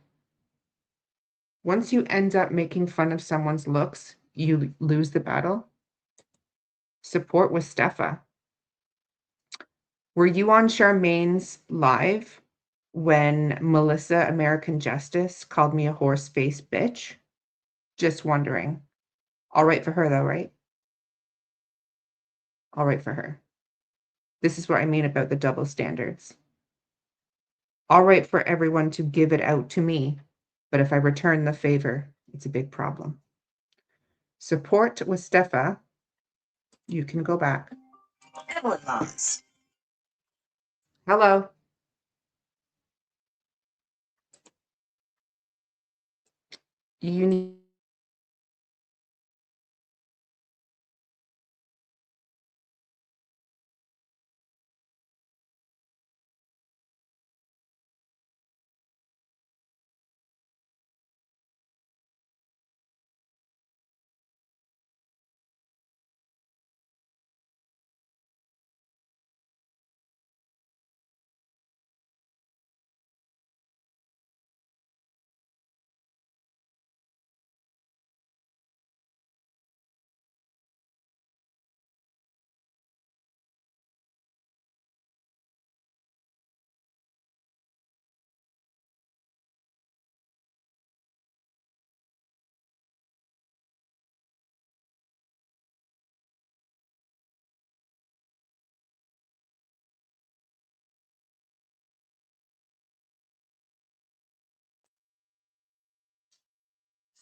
Once you end up making fun of someone's looks, you lose the battle? Support with Steffa. Were you on Charmaine's live when Melissa American Justice called me a horse-faced bitch? Just wondering. All right for her, though, right? All right for her. This is what I mean about the double standards. All right for everyone to give it out to me, but if I return the favor, it's a big problem. Support with Steffa. You can go back. Everyone loves. Hello. You need...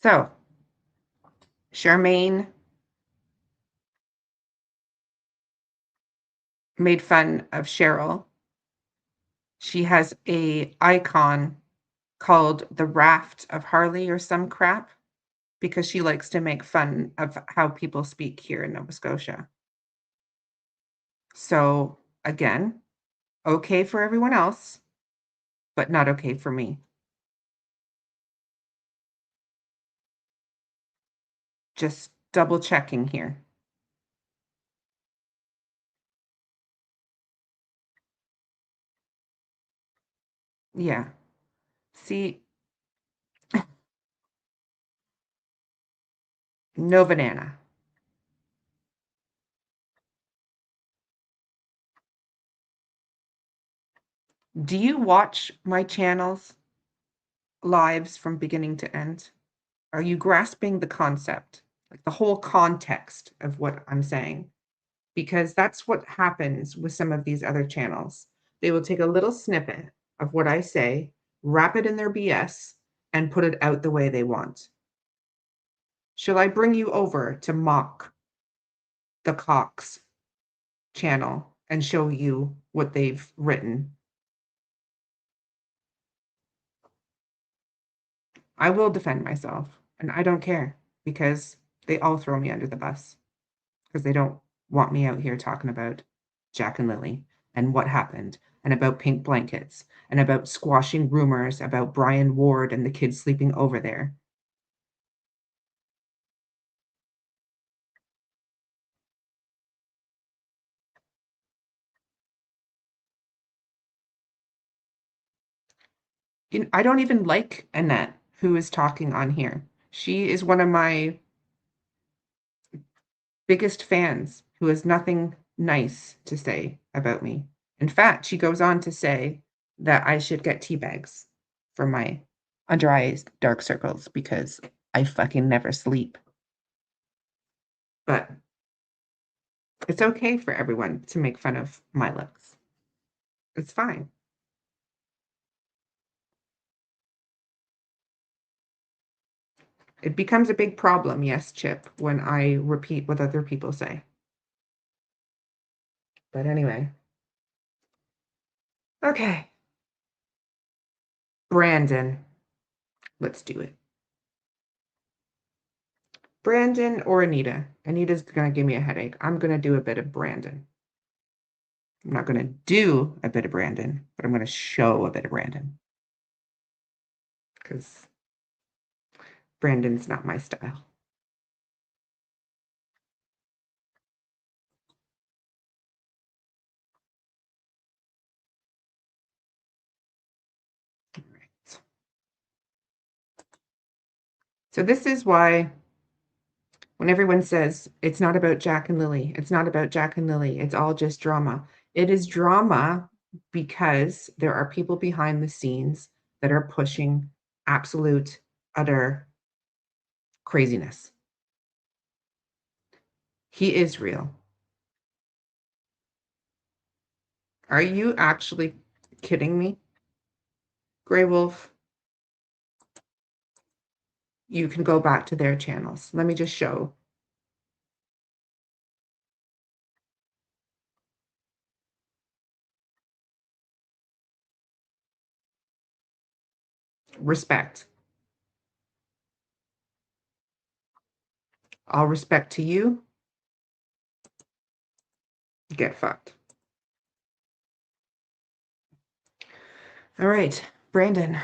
So, Charmaine made fun of Cheryl. She has a icon called the Raft of Harley or some crap, because she likes to make fun of how people speak here in Nova Scotia. So again, okay for everyone else, but not okay for me. Just double checking here. Yeah. See, no banana. Do you watch my channels lives from beginning to end? Are you grasping the concept, like the whole context of what I'm saying? Because that's what happens with some of these other channels. They will take a little snippet of what I say, wrap it in their BS, and put it out the way they want. Shall I bring you over to mock the Cox channel and show you what they've written? I will defend myself, and I don't care because they all throw me under the bus because they don't want me out here talking about Jack and Lilly and what happened and about pink blankets and about squashing rumors about Brian Ward and the kids sleeping over there. I don't even like Annette, who is talking on here. She is one of my biggest fans who has nothing nice to say about me. In fact, she goes on to say that I should get tea bags for my under eyes dark circles because I fucking never sleep. But it's okay for everyone to make fun of my looks. It's fine. It becomes a big problem, yes, Chip, when I repeat what other people say. But anyway. Okay. Brandon. Let's do it. Brandon or Anita? Anita's going to give me a headache. I'm going to do a bit of Brandon. I'm not going to do a bit of Brandon, but I'm going to show a bit of Brandon. Because Brandon's not my style. All right. So this is why when everyone says it's not about Jack and Lilly, it's not about Jack and Lilly, it's all just drama. It is drama because there are people behind the scenes that are pushing absolute, utter craziness. He is real. Are you actually kidding me? Grey Wolf, you can go back to their channels. Let me just show. Respect. All respect to you. Get fucked. All right, Brandon.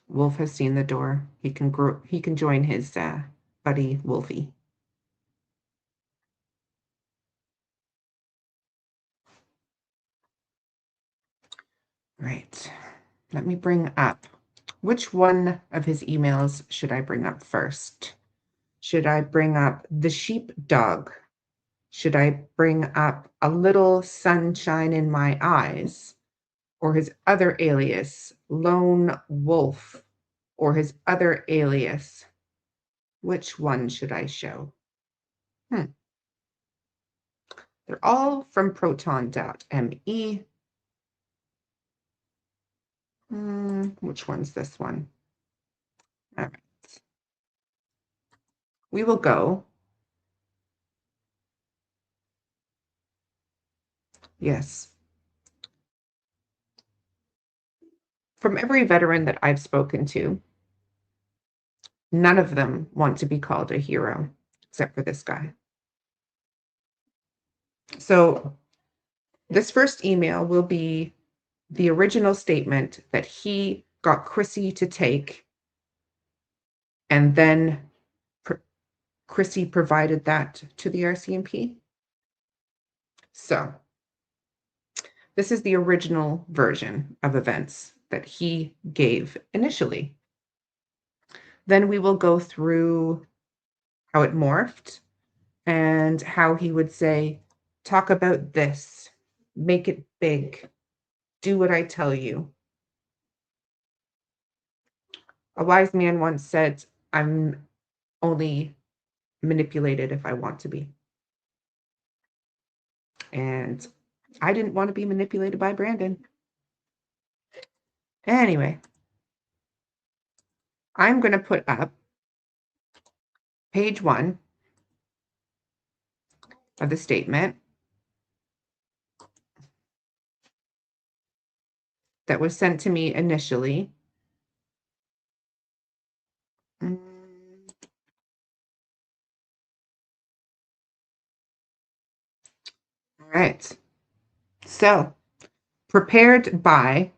Wolf has seen the door. He can join his buddy Wolfie. Right. Let me bring up. Which one of his emails should I bring up first? Should I bring up the sheepdog? Should I bring up a little sunshine in my eyes? Or his other alias, Lone Wolf? Or his other alias? Which one should I show? They're all from proton.me. Which one's this one? All right. We will go. Yes. From every veteran that I've spoken to, None of them want to be called a hero, except for this guy. So this first email will be the original statement that he got Chrissy to take, and then Chrissy provided that to the RCMP. So this is the original version of events that he gave initially. Then we will go through how it morphed and how he would say, talk about this, make it big, do what I tell you. A wise man once said, I'm only manipulated if I want to be. And I didn't want to be manipulated by Brandon. Anyway, I'm going to put up page 1 of the statement that was sent to me initially. All right. So, prepared by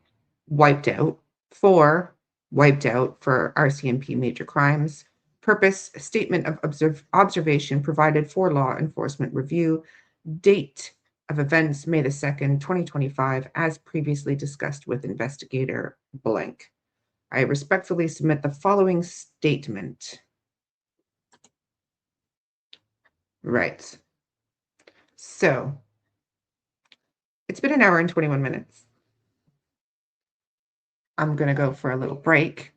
wiped out for RCMP major crimes. Purpose, statement of observation provided for law enforcement review. Date of events, May the 2nd, 2025, as previously discussed with investigator blank. I respectfully submit the following statement. Right. So, it's been an hour and 21 minutes. I'm going to go for a little break,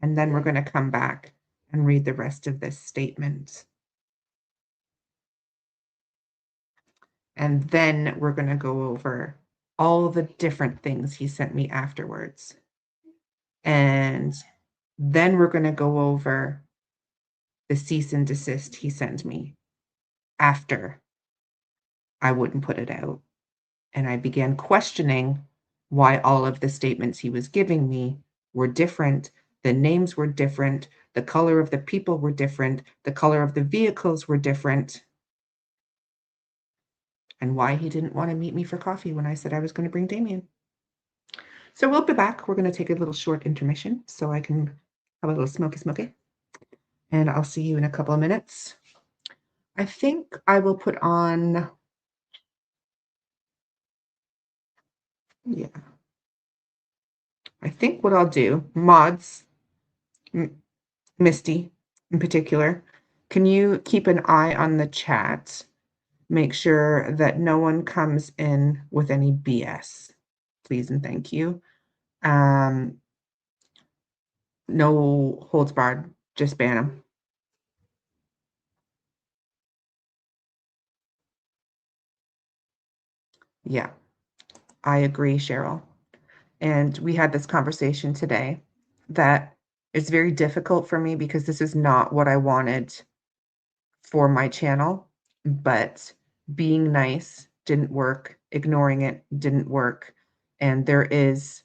and then we're going to come back and read the rest of this statement. And then we're going to go over all the different things he sent me afterwards. And then we're going to go over the cease and desist he sent me after I wouldn't put it out. And I began questioning why all of the statements he was giving me were different. The names were different. The color of the people were different. The color of the vehicles were different. And why he didn't want to meet me for coffee when I said I was going to bring Damien. So we'll be back. We're going to take a little short intermission so I can have a little smoky. And I'll see you in a couple of minutes. I think I will put on, I think what I'll do, mods, Misty in particular, can you keep an eye on the chat? Make sure that no one comes in with any BS, please and thank you. No holds barred, just ban them. Yeah, I agree, Cheryl. And we had this conversation today that it's very difficult for me because this is not what I wanted for my channel, but being nice didn't work. Ignoring it didn't work. And there is,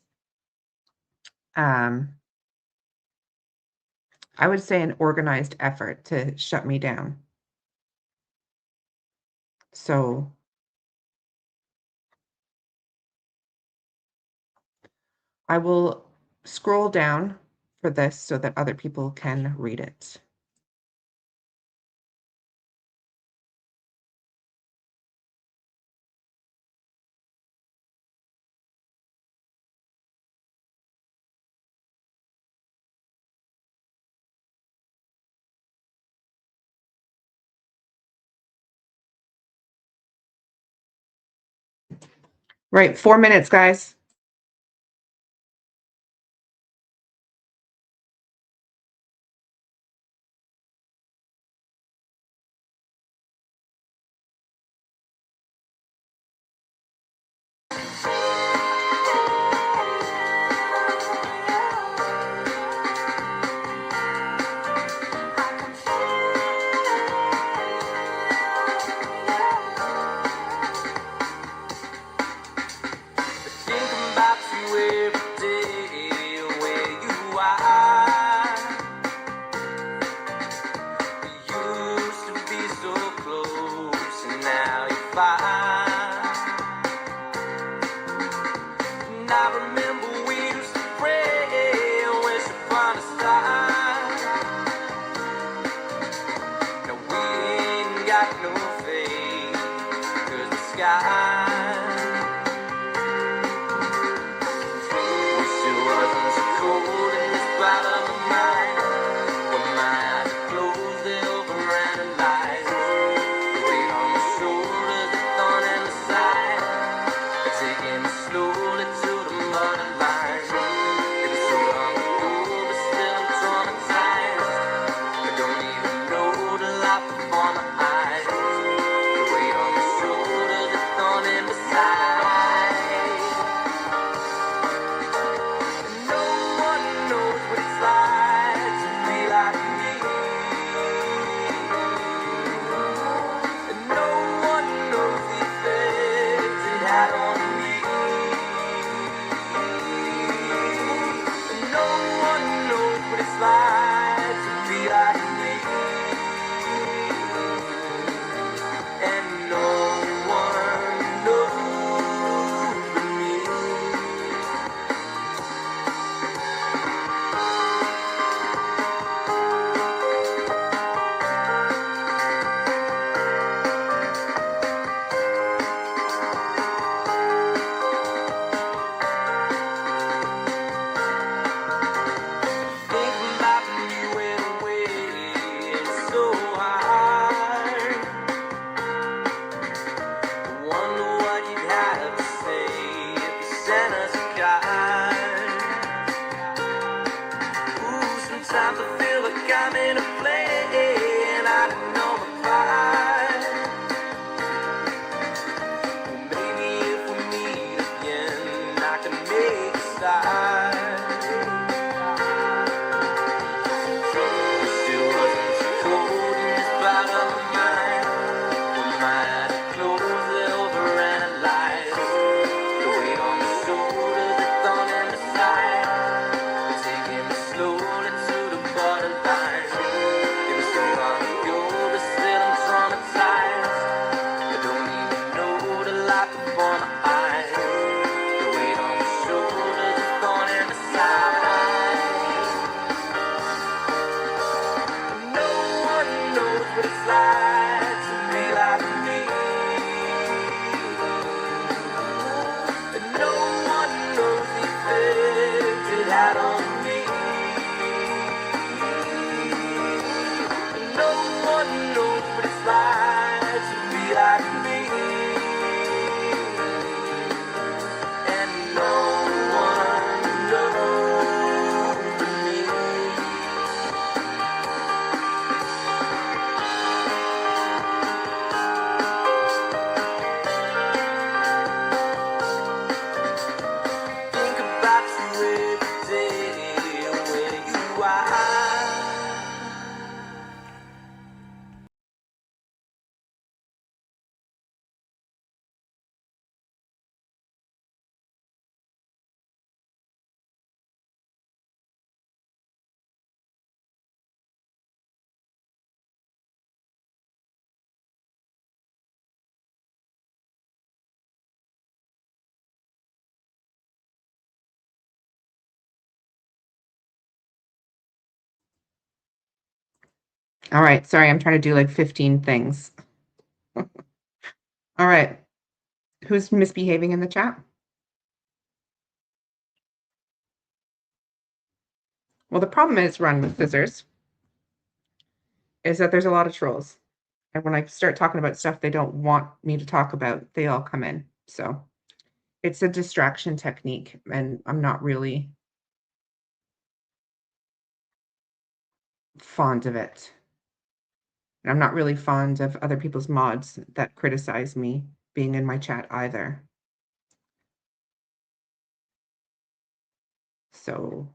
I would say, an organized effort to shut me down. So I will scroll down for this so that other people can read it. Right, 4 minutes, guys. Think mind. When my eyes are closed, they overanalyze. The weight on my shoulders, the thorn in the side. Taking me slowly to the borderline. It was so long ago, but still I'm traumatized. I don't even know the light before my eyes. The weight on my shoulders, the thorn in the side. No one knows what it's like to be like me. And no one knows the effect it had on me. And no one knows what it's like to be like me. And no one knows but me. Thinking about you in a way it's so hard. Wonder what you'd have to say if you sent us a card. Ooh, sometimes I feel like I'm in a play and I don't know my part. Maybe if we meet again, I can make a start. Still wasn't so cold in this part of my mind. When my eyes are closed, they overanalyze. The weight on my shoulders, the thorn in the side. Taking me slowly to the borderline. It was so long ago, but still I'm traumatized. I don't even know the light before my eyes. The weight on my shoulders, the thorn in the side. No one knows what it's like to be like me. And no one knows the effect it had on me. And no one knows what it's like to be like me. And no one knows but me. Think about you every day, where you are. All right, sorry, I'm trying to do like 15 things. All right, who's misbehaving in the chat? Well, the problem is, run with scissors, is that there's a lot of trolls. And when I start talking about stuff they don't want me to talk about, they all come in. So it's a distraction technique, and I'm not really fond of it. And I'm not really fond of other people's mods that criticize me being in my chat either. So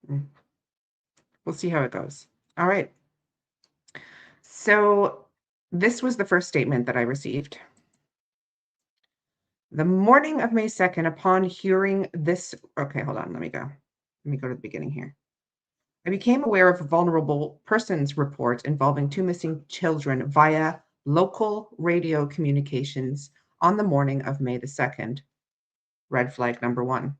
we'll see how it goes. All right. So this was the first statement that I received. The morning of May 2nd, upon hearing this, okay, hold on, let me go to the beginning here. I became aware of a vulnerable persons report involving 2 missing children via local radio communications on the morning of May the 2nd. Red flag number 1.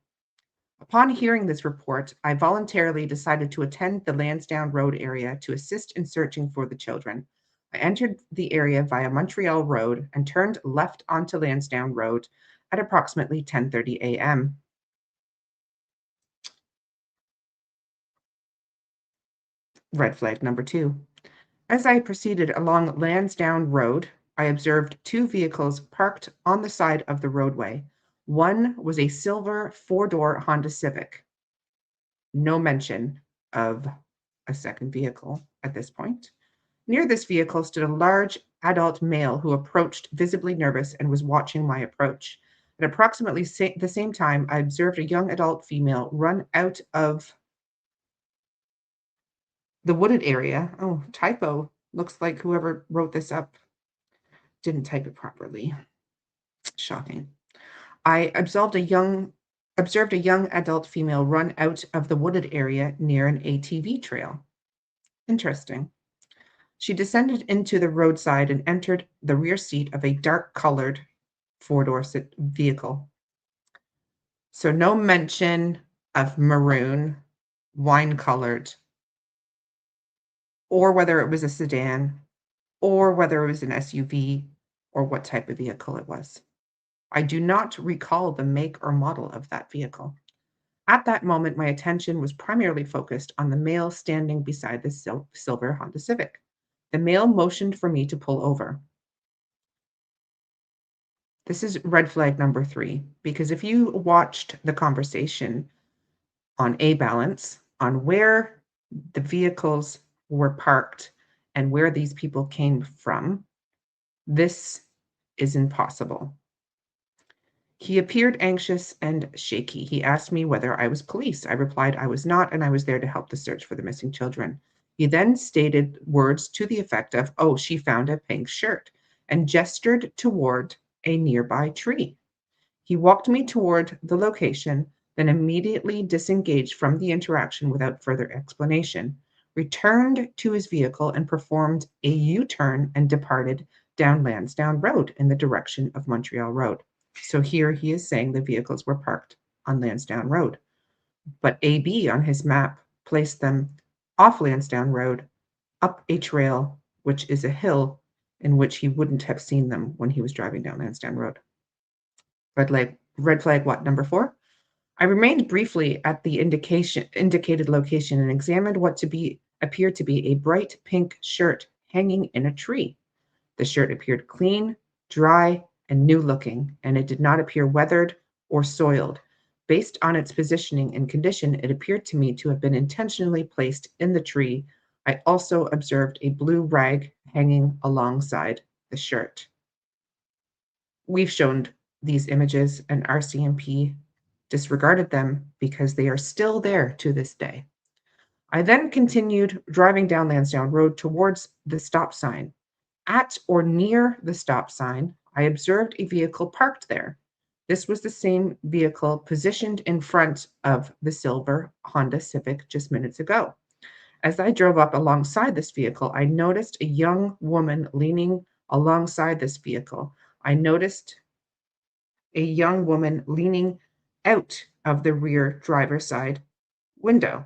Upon hearing this report, I voluntarily decided to attend the Lansdowne Road area to assist in searching for the children. I entered the area via Montreal Road and turned left onto Lansdowne Road at approximately 10:30 a.m. Red flag number 2. As I proceeded along Lansdowne Road, I observed 2 vehicles parked on the side of the roadway. One was a silver 4-door Honda Civic. No mention of a second vehicle at this point. Near this vehicle stood a large adult male who approached visibly nervous and was watching my approach. At approximately the same time, I observed a young adult female run out of the wooded area. Oh, typo. Looks like whoever wrote this up didn't type it properly. Shocking. I observed a young adult female run out of the wooded area near an ATV trail. Interesting. She descended into the roadside and entered the rear seat of a dark-colored 4-door vehicle. So no mention of maroon, wine-colored, or whether it was a sedan, or whether it was an SUV, or what type of vehicle it was. I do not recall the make or model of that vehicle. At that moment, my attention was primarily focused on the male standing beside the silver Honda Civic. The male motioned for me to pull over. This is red flag number 3, because if you watched the conversation on A Balance on where the vehicles were parked and where these people came from, this is impossible. He appeared anxious and shaky. He asked me whether I was police. I replied I was not, and I was there to help the search for the missing children. He then stated words to the effect of, "Oh, she found a pink shirt," and gestured toward a nearby tree. He walked me toward the location, then immediately disengaged from the interaction without further explanation, returned to his vehicle and performed a U-turn and departed down Lansdowne Road in the direction of Montreal Road. So here he is saying the vehicles were parked on Lansdowne Road, but AB on his map placed them off Lansdowne Road, up a trail, which is a hill in which he wouldn't have seen them when he was driving down Lansdowne Road. Red flag what, number 4? I remained briefly at the indicated location and examined what appeared to be a bright pink shirt hanging in a tree. The shirt appeared clean, dry, and new looking, and it did not appear weathered or soiled. Based on its positioning and condition, it appeared to me to have been intentionally placed in the tree. I also observed a blue rag hanging alongside the shirt. We've shown these images, and RCMP disregarded them because they are still there to this day. I then continued driving down Lansdowne Road towards the stop sign. At or near the stop sign, I observed a vehicle parked there. This was the same vehicle positioned in front of the silver Honda Civic just minutes ago. As I drove up alongside this vehicle, I noticed a young woman leaning alongside this vehicle. I noticed a young woman leaning out of the rear driver's side window.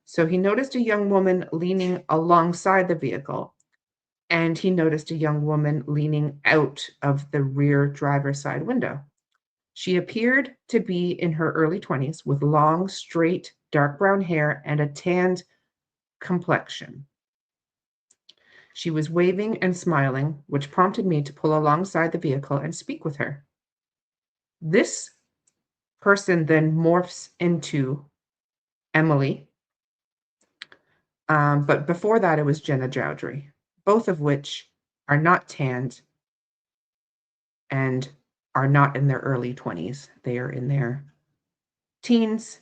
So he noticed a young woman leaning alongside the vehicle, and he noticed a young woman leaning out of the rear driver's side window. She appeared to be in her early 20s with long, straight, dark brown hair and a tanned complexion. She was waving and smiling, which prompted me to pull alongside the vehicle and speak with her. This person then morphs into Emily, but before that it was Jenna Jowdry, both of which are not tanned and are not in their early 20s. They are in their teens.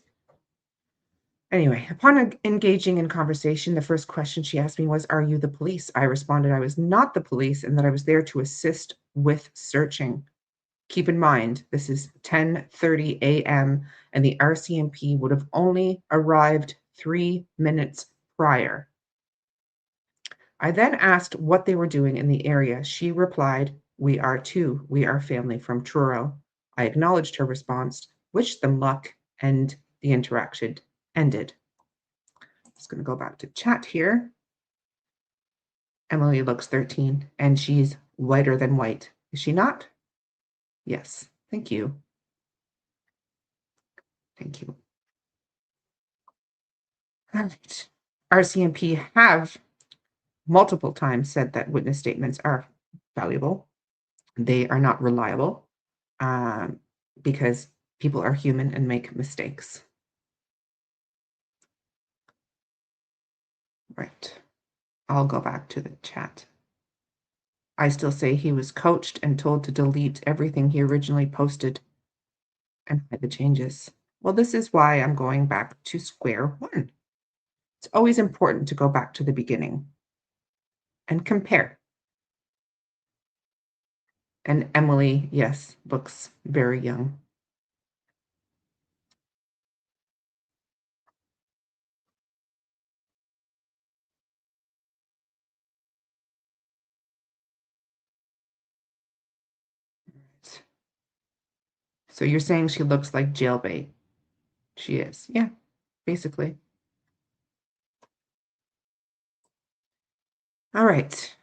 Anyway, upon engaging in conversation, the first question she asked me was, "Are you the police?" I responded I was not the police and that I was there to assist with searching. Keep in mind, this is 10:30 a.m. and the RCMP would have only arrived 3 minutes prior. I then asked what they were doing in the area. She replied, "We are too. We are family from Truro." I acknowledged her response, wished them luck, and the interaction ended. I'm just going to go back to chat here. Emily looks 13, and she's whiter than white. Is she not? Yes. Thank you. Thank you. All right. RCMP have multiple times said that witness statements are valuable. They are not reliable because people are human and make mistakes. Right. I'll go back to the chat. I still say he was coached and told to delete everything he originally posted and hide the changes. Well, this is why I'm going back to square one. It's always important to go back to the beginning and compare. And Emily, yes, looks very young. So you're saying she looks like jailbait? She is, yeah, basically. All right.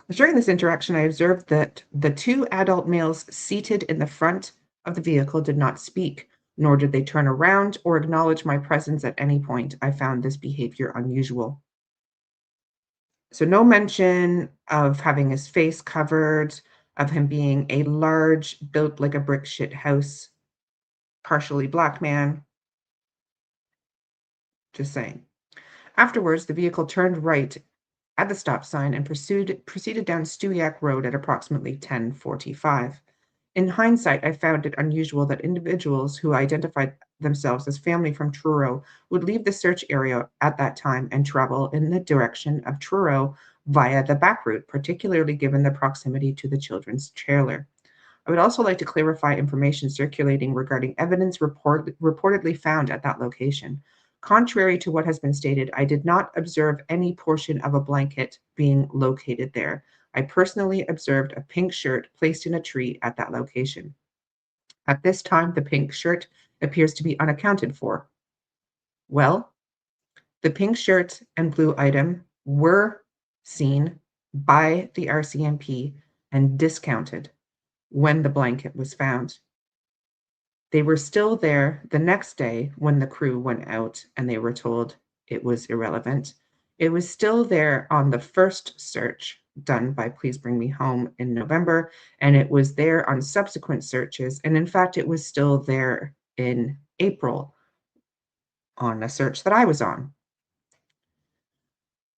During this interaction, I observed that the two adult males seated in the front of the vehicle did not speak, nor did they turn around or acknowledge my presence at any point. I found this behavior unusual. So no mention of having his face covered, of him being a large, built like a brick shit house, partially black man. Just saying. Afterwards, the vehicle turned right at the stop sign and proceeded down Stewiacke Road at approximately 10:45. In hindsight, I found it unusual that individuals who identified themselves as family from Truro would leave the search area at that time and travel in the direction of Truro via the back route, particularly given the proximity to the children's trailer. I would also like to clarify information circulating regarding evidence reportedly found at that location. Contrary to what has been stated, I did not observe any portion of a blanket being located there. I personally observed a pink shirt placed in a tree at that location. At this time, the pink shirt appears to be unaccounted for. Well, the pink shirt and blue item were seen by the RCMP and discounted when the blanket was found. They were still there the next day when the crew went out and they were told it was irrelevant. It was still there on the first search done by Please Bring Me Home in November, and it was there on subsequent searches. And in fact, it was still there in April on a search that I was on.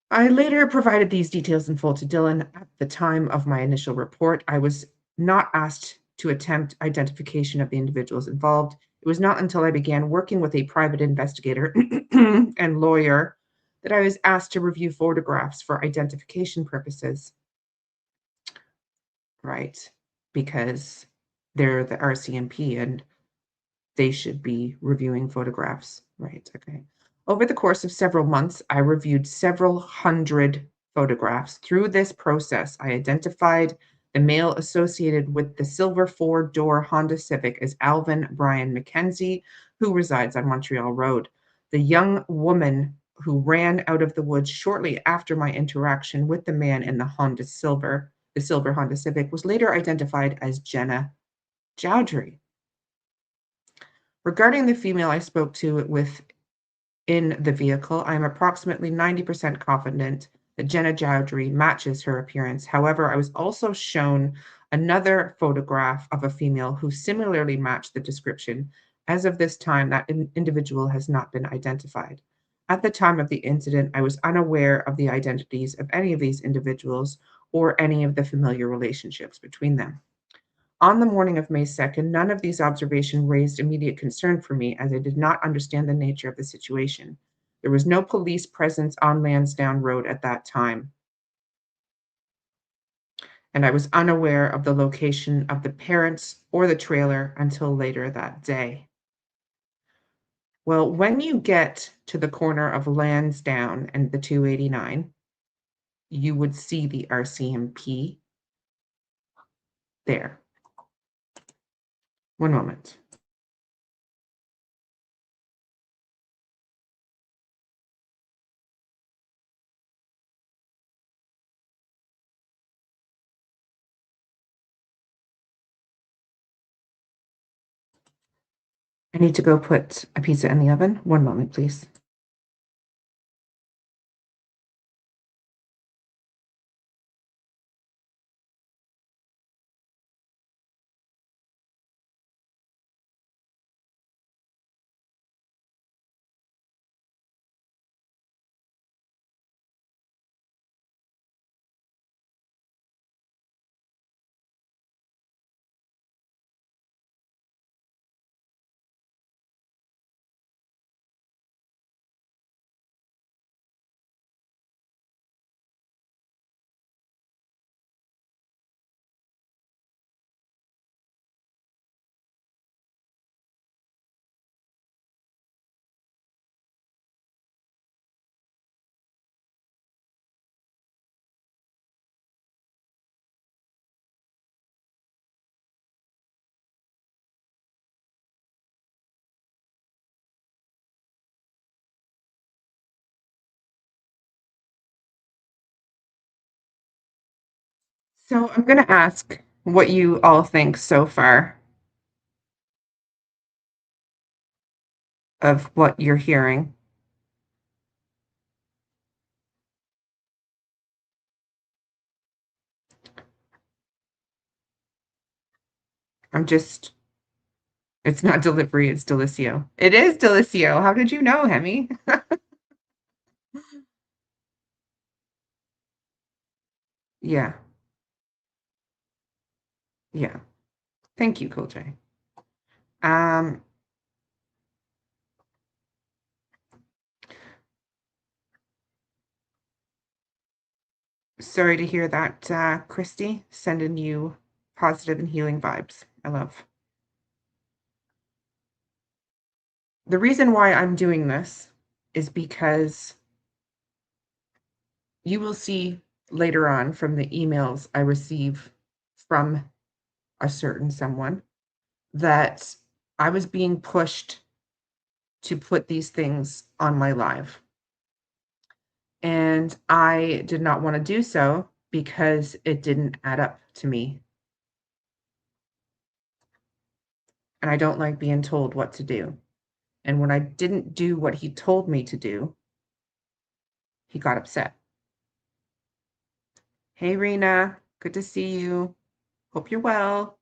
I later provided these details in full to Dylan. At the time of my initial report, I was not asked to attempt identification of the individuals involved. It was not until I began working with a private investigator and lawyer that I was asked to review photographs for identification purposes. Right, because they're the RCMP and they should be reviewing photographs. Right, okay. Over the course of several months, I reviewed several hundred photographs. Through this process, I identified the male associated with the silver four-door Honda Civic as Alvin Brian McKenzie, who resides on Montreal Road. The young woman who ran out of the woods shortly after my interaction with the man in the silver Honda Civic, was later identified as Jenna Jowdry. Regarding the female I spoke to in the vehicle, I'm approximately 90% confident that Jenna Jowdry matches her appearance. However, I was also shown another photograph of a female who similarly matched the description. As of this time, that individual has not been identified. At the time of the incident, I was unaware of the identities of any of these individuals or any of the familiar relationships between them. On the morning of May 2nd, none of these observations raised immediate concern for me, as I did not understand the nature of the situation. There was no police presence on Lansdowne Road at that time, and I was unaware of the location of the parents or the trailer until later that day. Well, when you get to the corner of Lansdowne and the 289, you would see the RCMP there. One moment. I need to go put a pizza in the oven. One moment, please. So I'm going to ask what you all think so far of what you're hearing. It's not delivery, it's Delicio. It is Delicio. How did you know, Hemi? Yeah. Yeah. Thank you, Cool J. Sorry to hear that, Christy. Sending you positive and healing vibes. I love. The reason why I'm doing this is because you will see later on from the emails I receive from a certain someone that I was being pushed to put these things on my live. And I did not want to do so because it didn't add up to me. And I don't like being told what to do. And when I didn't do what he told me to do, he got upset. Hey, Rena, good to see you. Hope you're well.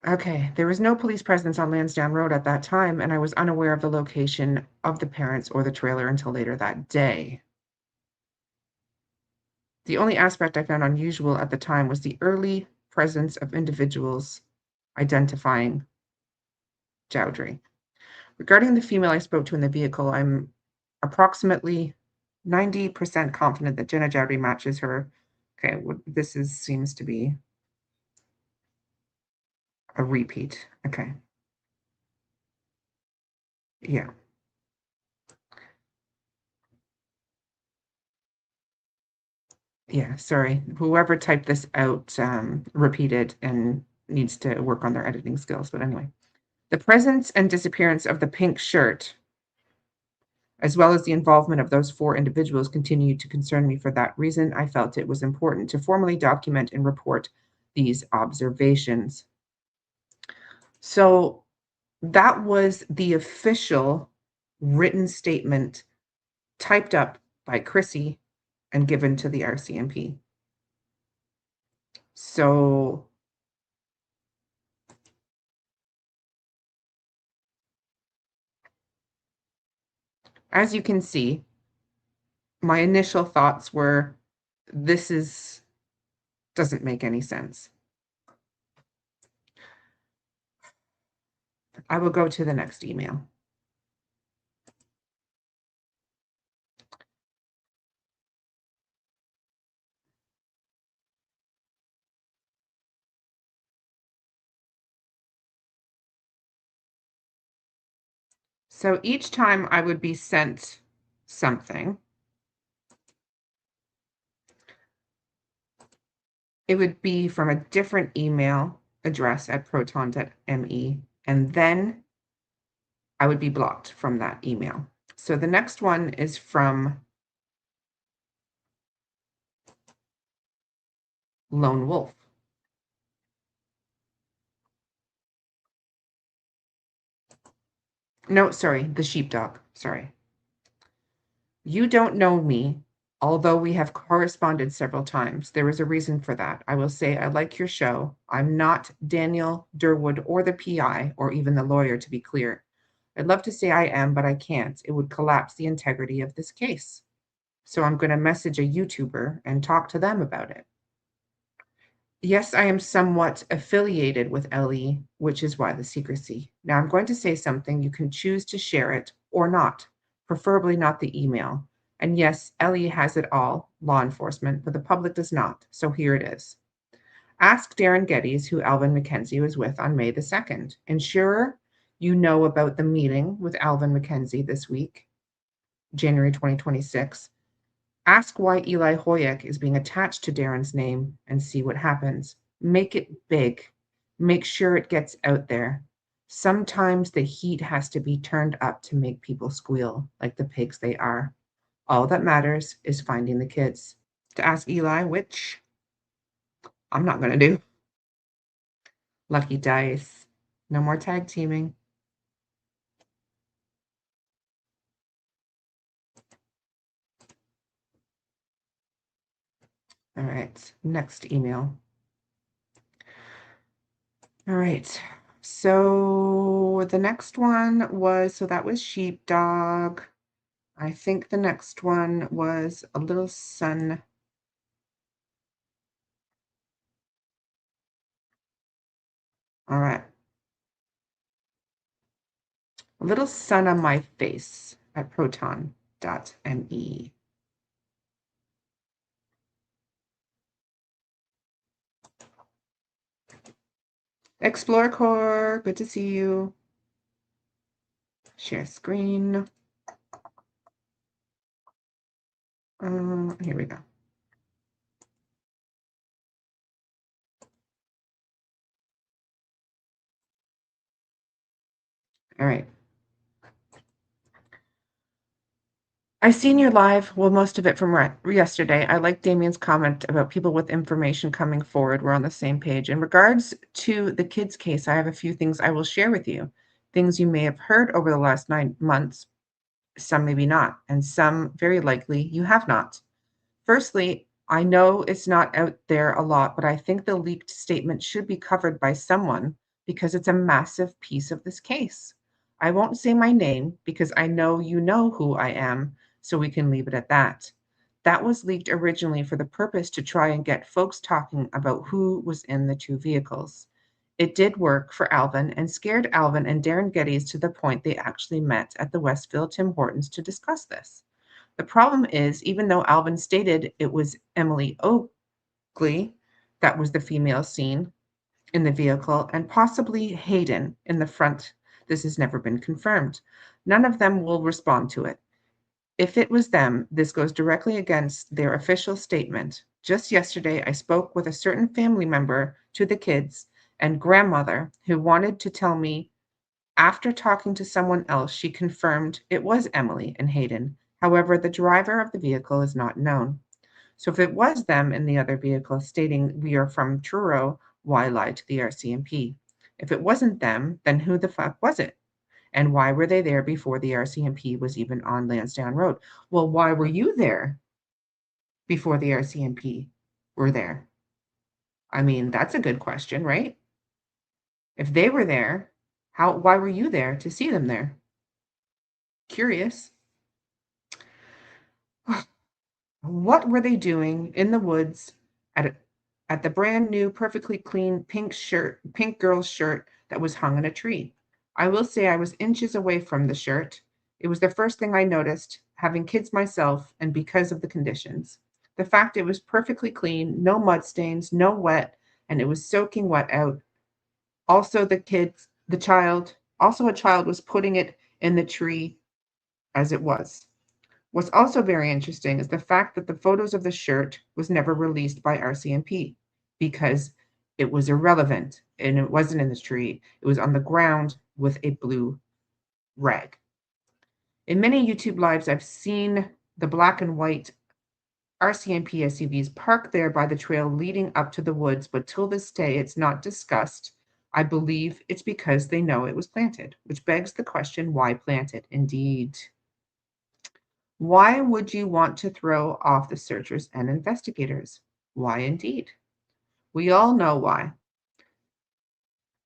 Okay, there was no police presence on Lansdowne Road at that time, and I was unaware of the location of the parents or the trailer until later that day. The only aspect I found unusual at the time was the early presence of individuals identifying Chowdhury. Regarding the female I spoke to in the vehicle, I'm approximately 90% confident that Jenna Chowdhury matches her. Okay, seems to be a repeat. Okay. Yeah. Yeah, sorry. Whoever typed this out repeated and needs to work on their editing skills. But anyway, the presence and disappearance of the pink shirt, as well as the involvement of those 4 individuals, continued to concern me. For that reason, I felt it was important to formally document and report these observations. So that was the official written statement typed up by Chrissy and given to the RCMP. So as you can see, my initial thoughts were, this doesn't make any sense. I will go to the next email. So each time I would be sent something, it would be from a different email address at proton.me, and then I would be blocked from that email. So the next one is from Lone Wolf. No, sorry, the sheepdog. Sorry. You don't know me, although we have corresponded several times. There is a reason for that. I will say I like your show. I'm not Daniel Durwood or the PI or even the lawyer, to be clear. I'd love to say I am, but I can't. It would collapse the integrity of this case. So I'm going to message a YouTuber and talk to them about it. Yes, I am somewhat affiliated with Ellie, which is why the secrecy. Now I'm going to say something. You can choose to share it or not, preferably not the email. And yes, Ellie has it all, law enforcement, but the public does not. So here it is. Ask Darren Geddes who Alvin McKenzie was with on May the 2nd. Ensure you know about the meeting with Alvin McKenzie this week, January 2026. Ask why Eli Hoyek is being attached to Darren's name and see what happens. Make it big. Make sure it gets out there. Sometimes the heat has to be turned up to make people squeal like the pigs they are. All that matters is finding the kids. To ask Eli, which I'm not going to do. Lucky dice. No more tag teaming. All right, next email. All right, so the next one was, so that was sheepdog. I think the next one was a little son. All right. A little sun on my face at proton.me. Explore Core, good to see you. Share screen. Here we go. All right. I seen your live, well, most of it from yesterday. I like Damien's comment about people with information coming forward. We're on the same page. In regards to the kids case, I have a few things I will share with you. Things you may have heard over the last 9 months, some maybe not, and some very likely you have not. Firstly, I know it's not out there a lot, but I think the leaked statement should be covered by someone because it's a massive piece of this case. I won't say my name because I know you know who I am, so we can leave it at that. That was leaked originally for the purpose to try and get folks talking about who was in the 2 vehicles. It did work for Alvin and scared Alvin and Darren Geddes to the point they actually met at the Westville Tim Hortons to discuss this. The problem is, even though Alvin stated it was Emily Oakley that was the female seen in the vehicle and possibly Hayden in the front, this has never been confirmed. None of them will respond to it. If it was them, this goes directly against their official statement. Just yesterday, I spoke with a certain family member to the kids and grandmother who wanted to tell me after talking to someone else, she confirmed it was Emily and Hayden. However, the driver of the vehicle is not known. So if it was them in the other vehicle stating we are from Truro, why lie to the RCMP? If it wasn't them, then who the fuck was it? And why were they there before the RCMP was even on Lansdowne Road? Well, why were you there before the RCMP were there? I mean, that's a good question, right? If they were there, why were you there to see them there? Curious. What were they doing in the woods at the brand new, perfectly clean pink girl's shirt that was hung in a tree? I will say I was inches away from the shirt. It was the first thing I noticed, having kids myself, and because of the conditions. The fact it was perfectly clean, no mud stains, no wet, and it was soaking wet out. Also, a child was putting it in the tree as it was. What's also very interesting is the fact that the photos of the shirt was never released by RCMP because it was irrelevant and it wasn't in the tree. It was on the ground with a blue rag. In many YouTube lives, I've seen the black and white RCMP SUVs parked there by the trail leading up to the woods, but till this day, it's not discussed. I believe it's because they know it was planted, which begs the question, why plant it? Indeed. Why would you want to throw off the searchers and investigators? Why indeed? We all know why.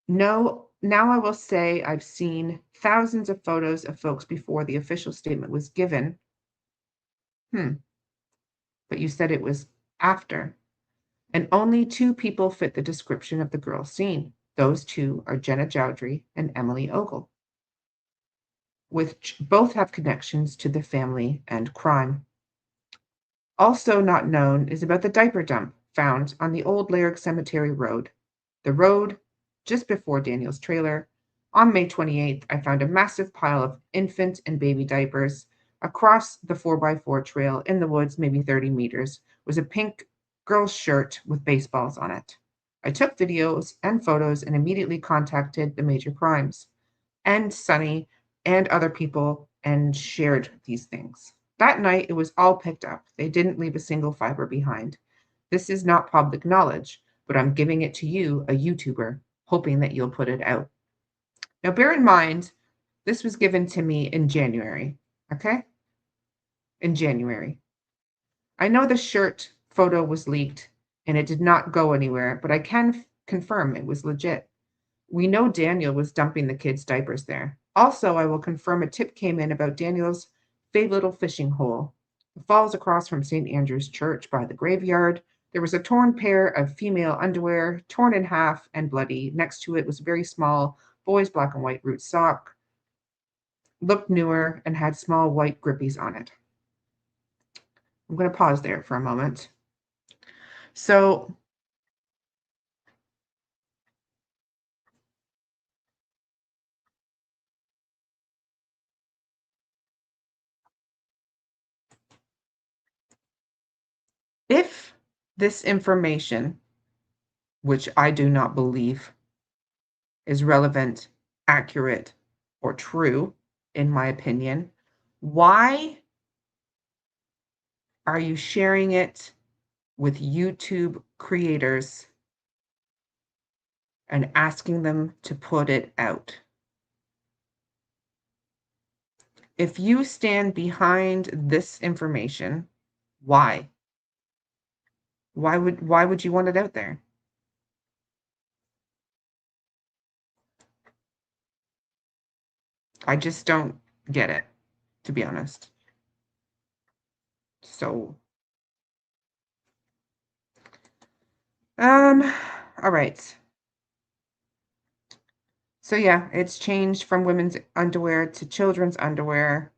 No, now I will say I've seen thousands of photos of folks before the official statement was given. But you said it was after. And only 2 people fit the description of the girl seen. Those 2 are Jenna Jowdry and Emily Ogle, which both have connections to the family and crime. Also not known is about the diaper dump found on the Old Lyric Cemetery Road. The road just before Daniel's trailer. On May 28th, I found a massive pile of infant and baby diapers. Across the 4x4 trail in the woods, maybe 30 meters, was a pink girl's shirt with baseballs on it. I took videos and photos and immediately contacted the major crimes and Sunny and other people and shared these things. That night, it was all picked up. They didn't leave a single fiber behind. This is not public knowledge, but I'm giving it to you, a YouTuber, hoping that you'll put it out. Now, bear in mind, this was given to me in January, okay? In January. I know the shirt photo was leaked and it did not go anywhere, but I can confirm it was legit. We know Daniel was dumping the kids' diapers there. Also, I will confirm a tip came in about Daniel's favorite little fishing hole. It falls across from St. Andrew's Church by the graveyard. There was a torn pair of female underwear, torn in half and bloody. Next to it was a very small boy's black and white root sock. Looked newer and had small white grippies on it. I'm going to pause there for a moment. So if this information, which I do not believe is relevant, accurate, or true, in my opinion, why are you sharing it with YouTube creators and asking them to put it out? If you stand behind this information, why? Why would you want it out there? I just don't get it, to be honest. So, all right. So yeah, it's changed from women's underwear to children's underwear.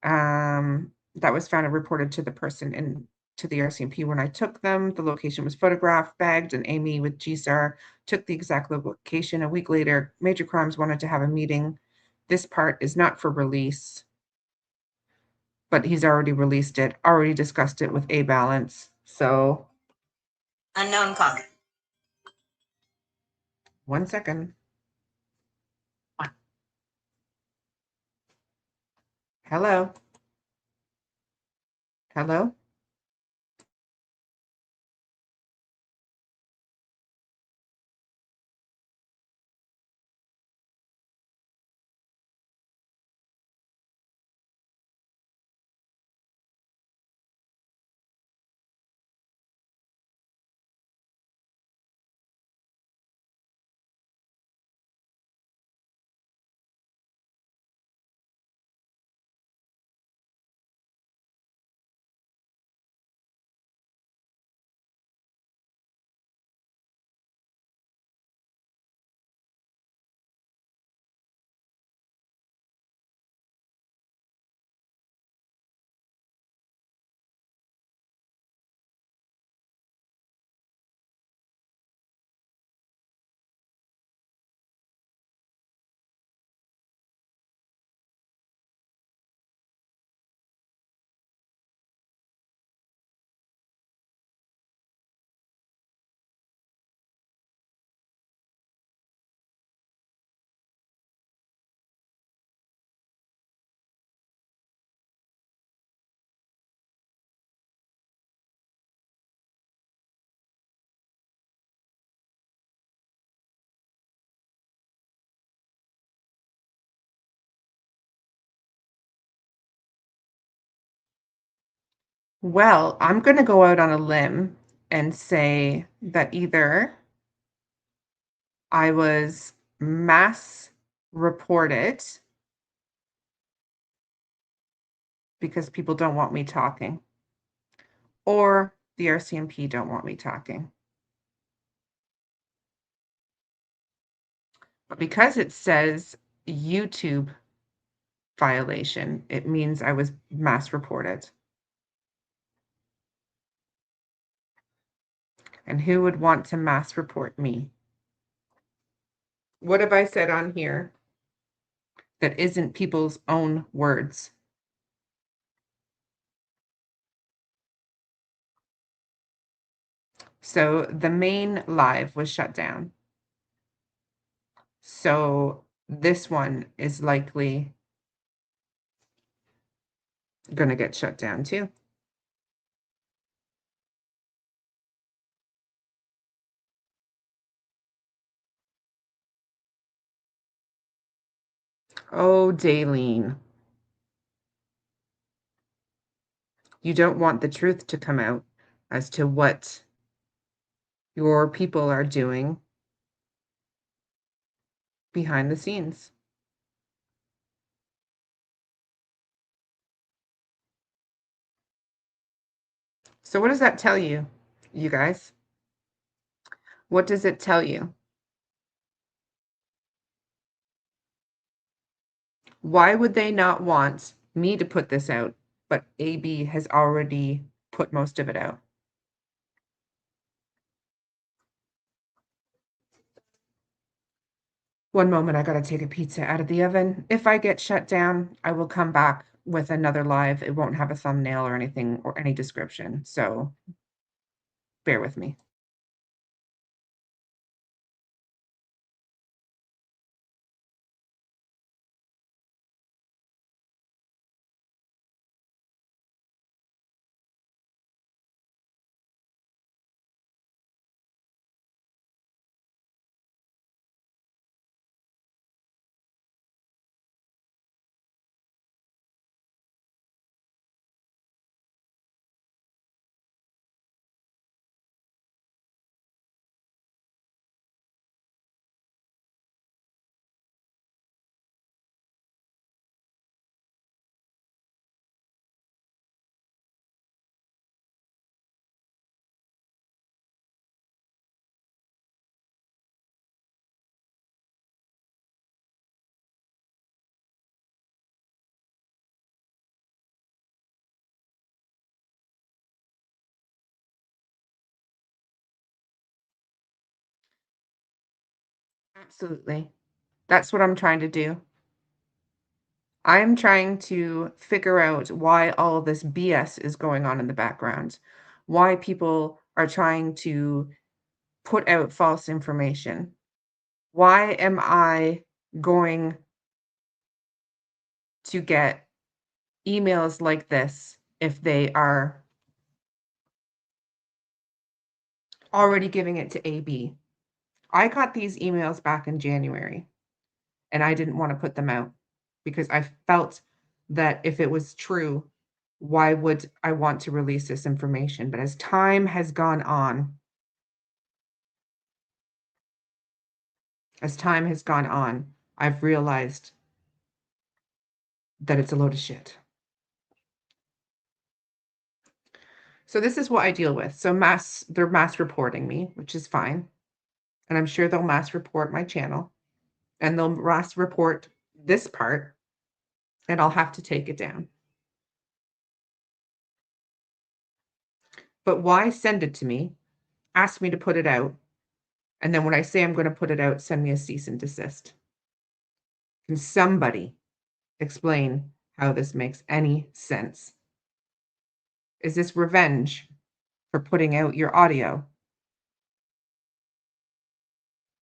That was found and reported to the person to the RCMP when I took them. The location was photographed, bagged, and Amy with GSAR took the exact location. A week later, Major Crimes wanted to have a meeting. This part is not for release, but he's already released it, already discussed it with A Balance. So, Unknown caller. 1 second. Hello. Hello. Well, I'm going to go out on a limb and say that either I was mass reported because people don't want me talking, or the RCMP don't want me talking. But because it says YouTube violation, it means I was mass reported. And who would want to mass report me? What have I said on here that isn't people's own words? So the main live was shut down. So this one is likely going to get shut down too. Oh, Daleen. You don't want the truth to come out as to what your people are doing behind the scenes. So what does that tell you, you guys? What does it tell you? Why would they not want me to put this out, but AB has already put most of it out? One moment, I gotta take a pizza out of the oven. If I get shut down, I will come back with another live. It won't have a thumbnail or anything or any description, so bear with me. Absolutely. That's what I'm trying to do. I'm trying to figure out why all of this BS is going on in the background, why people are trying to put out false information. Why am I going to get emails like this if they are already giving it to AB? I got these emails back in January, and I didn't want to put them out because I felt that if it was true, why would I want to release this information? But as time has gone on, I've realized that it's a load of shit. So this is what I deal with. So they're mass reporting me, which is fine. And I'm sure they'll mass report my channel, and they'll mass report this part, and I'll have to take it down. But why send it to me, ask me to put it out, and then when I say I'm going to put it out, send me a cease and desist? Can somebody explain how this makes any sense? Is this revenge for putting out your audio?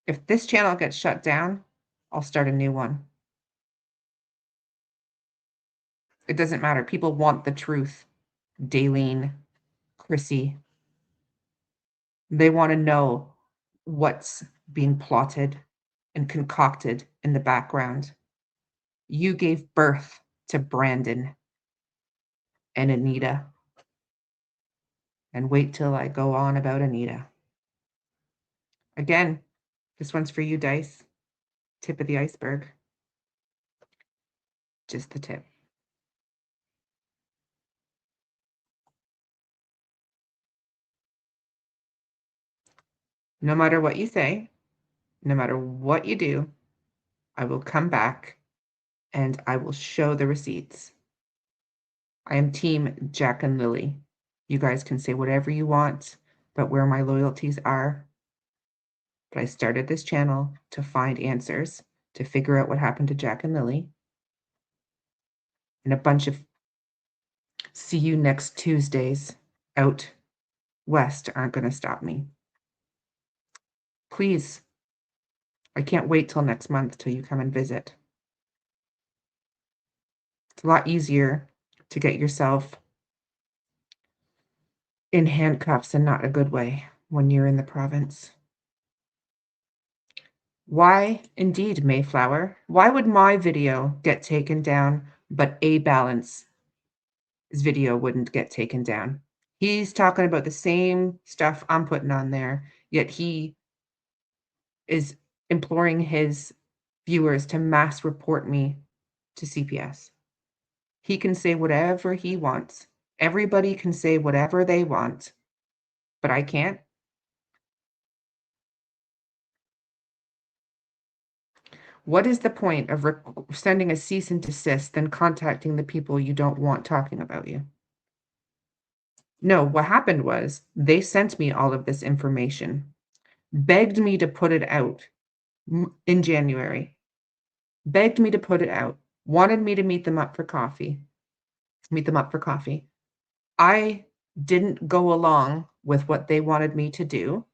If this channel gets shut down, I'll start a new one. It doesn't matter. People want the truth. Daleen, Chrissy. They want to know what's being plotted and concocted in the background. You gave birth to Brandon and Anita. And wait till I go on about Anita. Again, this one's for you, Dice. Tip of the iceberg. Just the tip. No matter what you say, no matter what you do, I will come back and I will show the receipts. I am team Jack and Lilly. You guys can say whatever you want, but where my loyalties are. But I started this channel to find answers, to figure out what happened to Jack and Lilly. And a bunch of see you next Tuesdays out west aren't going to stop me. Please, I can't wait till next month till you come and visit. It's a lot easier to get yourself in handcuffs, and not a good way, when you're in the province. Why, indeed, Mayflower? Why would my video get taken down, but A Balance's video wouldn't get taken down? He's talking about the same stuff I'm putting on there, yet he is imploring his viewers to mass report me to CPS. He can say whatever he wants. Everybody can say whatever they want, but I can't. What is the point of sending a cease and desist than contacting the people you don't want talking about you? No, what happened was they sent me all of this information, begged me to put it out in January, begged me to put it out, wanted me to meet them up for coffee. I didn't go along with what they wanted me to do.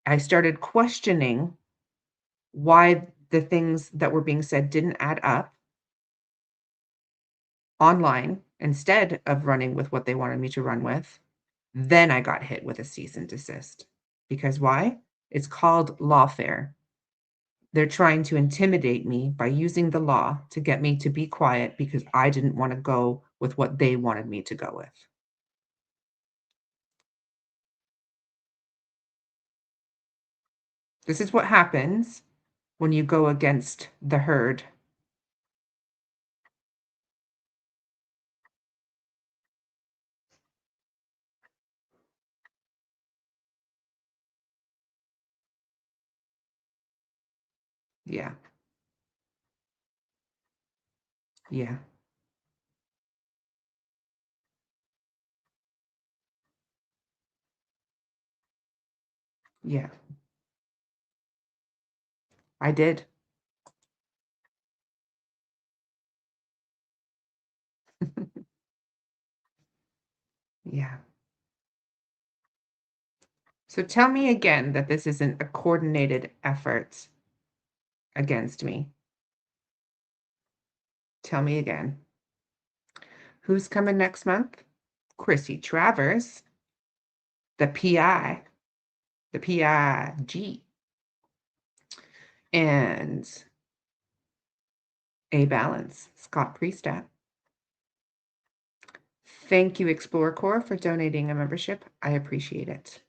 I started questioning why the things that were being said didn't add up online instead of running with what they wanted me to run with. Then I got hit with a cease and desist. Because why? It's called lawfare. They're trying to intimidate me by using the law to get me to be quiet because I didn't want to go with what they wanted me to go with. This is what happens when you go against the herd. Yeah. Yeah. Yeah. I did. Yeah. So tell me again that this isn't a coordinated effort against me. Tell me again. Who's coming next month? Chrissy Travers, the PI, the PIG, and A Balance, Scott Priestat. Thank you, Explore Corps, for donating a membership. I appreciate it.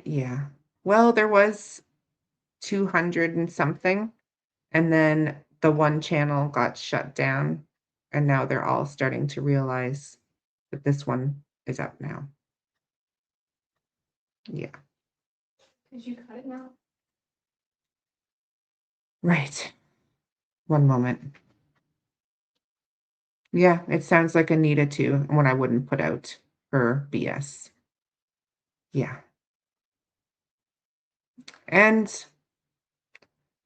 Yeah. Well, there was 200 and something, and then the one channel got shut down, and now they're all starting to realize that this one is up now. Yeah. Did you cut it now? Right. One moment. Yeah, it sounds like Anita too, when I wouldn't put out her BS. Yeah. And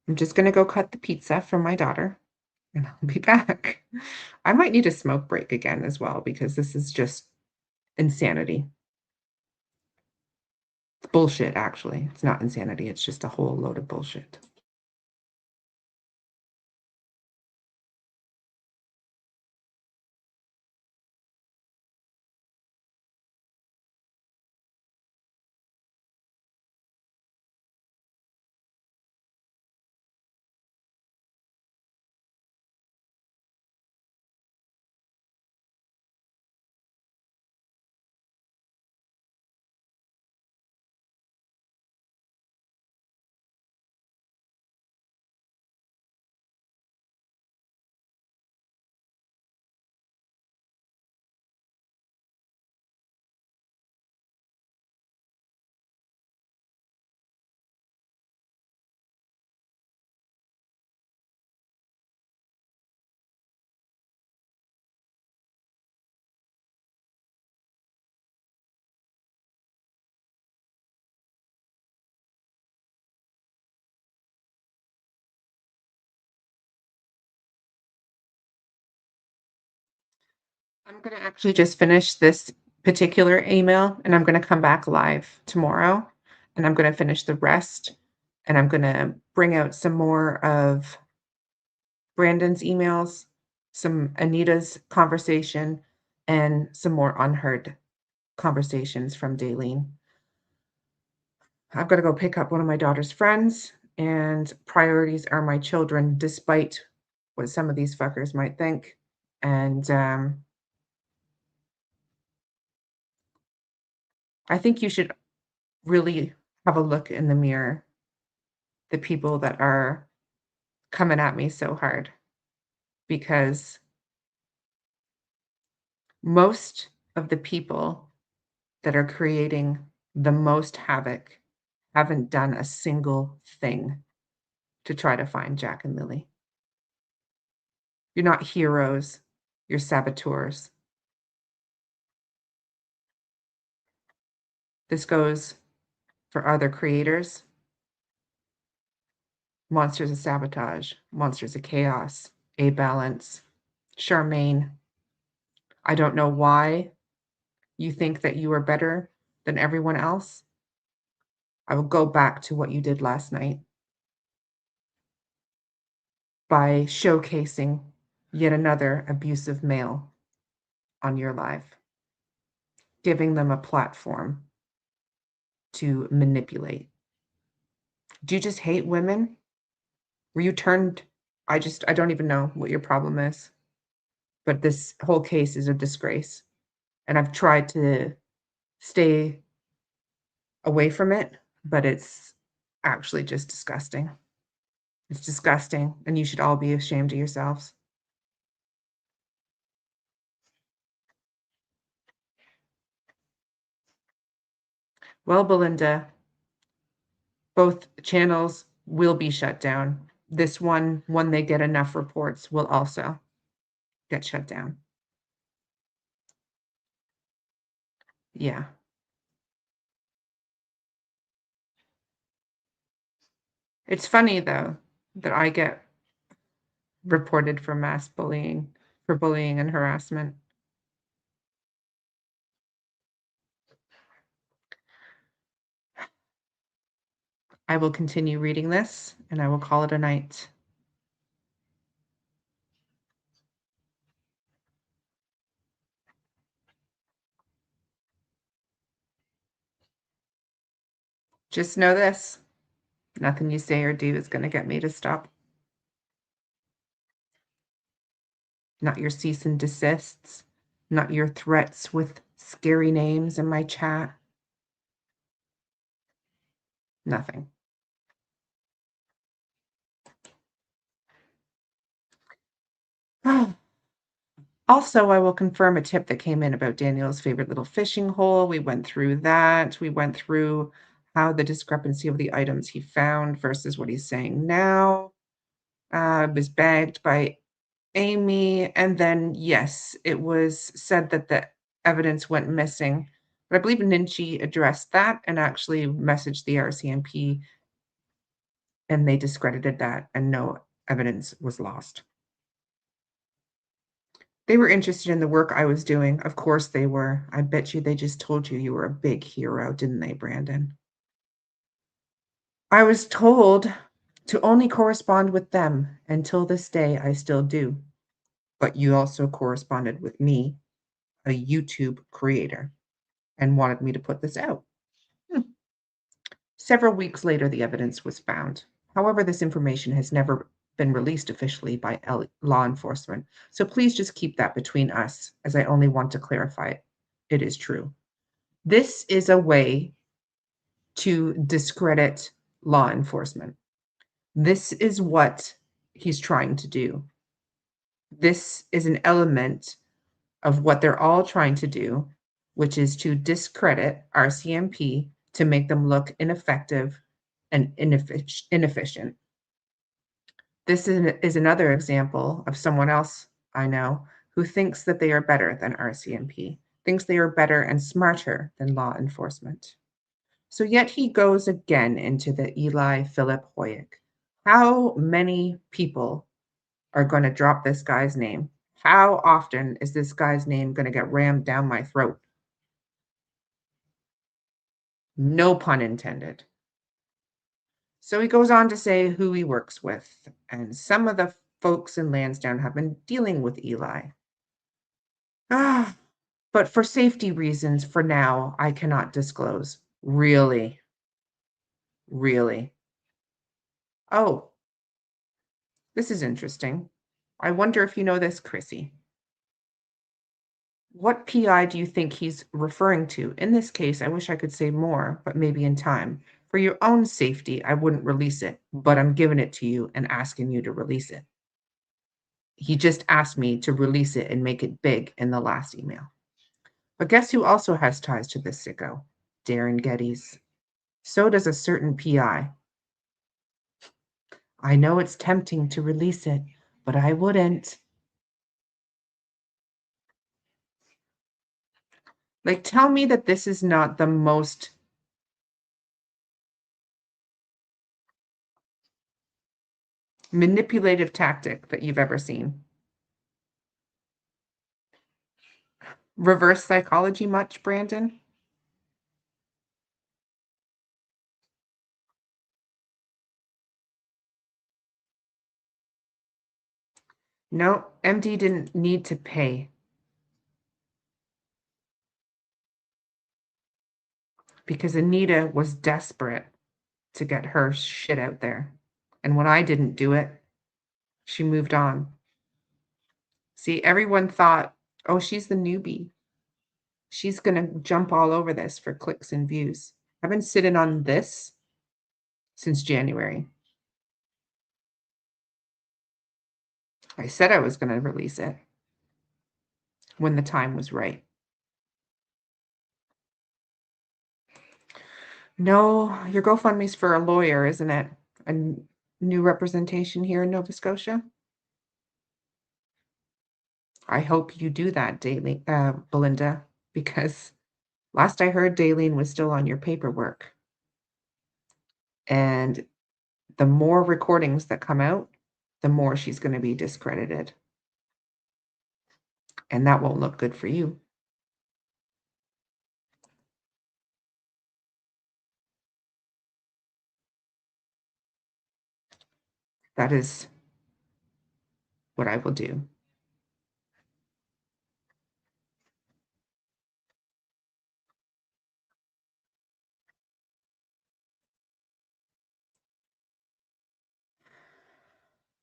I'm just going to go cut the pizza for my daughter, and I'll be back. I might need a smoke break again as well, because this is just insanity. It's bullshit, actually. It's not insanity. It's just a whole load of bullshit. I'm going to actually just finish this particular email, and I'm going to come back live tomorrow, and I'm going to finish the rest, and I'm going to bring out some more of Brandon's emails, some Anita's conversation, and some more unheard conversations from Daleen. I've got to go pick up one of my daughter's friends, and priorities are my children, despite what some of these fuckers might think. And I think you should really have a look in the mirror, the people that are coming at me so hard, because most of the people that are creating the most havoc haven't done a single thing to try to find Jack and Lilly. You're not heroes, you're saboteurs. This goes for other creators. Monsters of Sabotage, Monsters of Chaos, A Balance, Charmaine. I don't know why you think that you are better than everyone else. I will go back to what you did last night by showcasing yet another abusive male on your live, giving them a platform to manipulate. Do you just hate women? Were you turned? I don't even know what your problem is. But this whole case is a disgrace. And I've tried to stay away from it, but it's actually just disgusting. It's disgusting, and you should all be ashamed of yourselves. Well, Belinda, both channels will be shut down. This one, when they get enough reports, will also get shut down. Yeah. It's funny, though, that I get reported for mass bullying, for bullying and harassment. I will continue reading this, and I will call it a night. Just know this, nothing you say or do is going to get me to stop. Not your cease and desists, not your threats with scary names in my chat. Nothing. Also, I will confirm a tip that came in about Daniel's favorite little fishing hole. We went through that. We went through how the discrepancy of the items he found versus what he's saying now was bagged by Amy. And then, yes, it was said that the evidence went missing. But I believe Ninchi addressed that and actually messaged the RCMP, and they discredited that, and no evidence was lost. They were interested in the work I was doing. Of course they were. I bet you they just told you you were a big hero, didn't they, Brandon? I was told to only correspond with them. Until this day, I still do. But you also corresponded with me, a YouTube creator, and wanted me to put this out. Several weeks later, the evidence was found. However, this information has never been released officially by law enforcement. So please just keep that between us, as I only want to clarify it. It is true. This is a way to discredit law enforcement. This is what he's trying to do. This is an element of what they're all trying to do, which is to discredit RCMP to make them look ineffective and inefficient. This is another example of someone else I know who thinks that they are better than RCMP, thinks they are better and smarter than law enforcement. So yet he goes again into the Eli Philip Hoyek. How many people are going to drop this guy's name? How often is this guy's name going to get rammed down my throat? No pun intended. So he goes on to say who he works with. And some of the folks in Lansdowne have been dealing with Eli. But for safety reasons, for now, I cannot disclose. Really? Really? Oh, this is interesting. I wonder if you know this, Chrissy. What PI do you think he's referring to? In this case, I wish I could say more, but maybe in time. For your own safety, I wouldn't release it, but I'm giving it to you and asking you to release it. He just asked me to release it and make it big in the last email. But guess who also has ties to this sicko? Darren Geddes. So does a certain PI. I know it's tempting to release it, but I wouldn't. Like, tell me that this is not the most manipulative tactic that you've ever seen. Reverse psychology much, Brandon? No, MD didn't need to pay. Because Anita was desperate to get her shit out there. And when I didn't do it, she moved on. See, everyone thought, oh, she's the newbie. She's going to jump all over this for clicks and views. I've been sitting on this since January. I said I was going to release it when the time was right. No, your GoFundMe's for a lawyer, isn't it? A new representation here in Nova Scotia? I hope you do that, Belinda, because last I heard, Daleen was still on your paperwork. And the more recordings that come out, the more she's going to be discredited. And that won't look good for you. That is what I will do.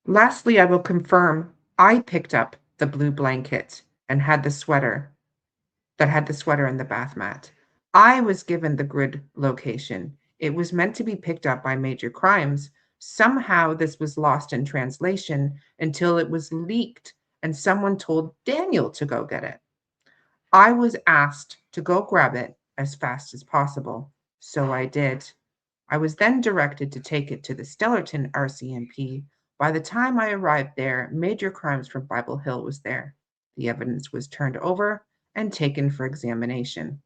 Lastly, I will confirm I picked up the blue blanket and had the sweater in the bath mat. I was given the grid location. It was meant to be picked up by Major Crimes. Somehow this was lost in translation until it was leaked and someone told Daniel to go get it. I was asked to go grab it as fast as possible, so I did. I was then directed to take it to the Stellarton RCMP. By the time I arrived there, Major Crimes from Bible Hill was there. The evidence was turned over and taken for examination.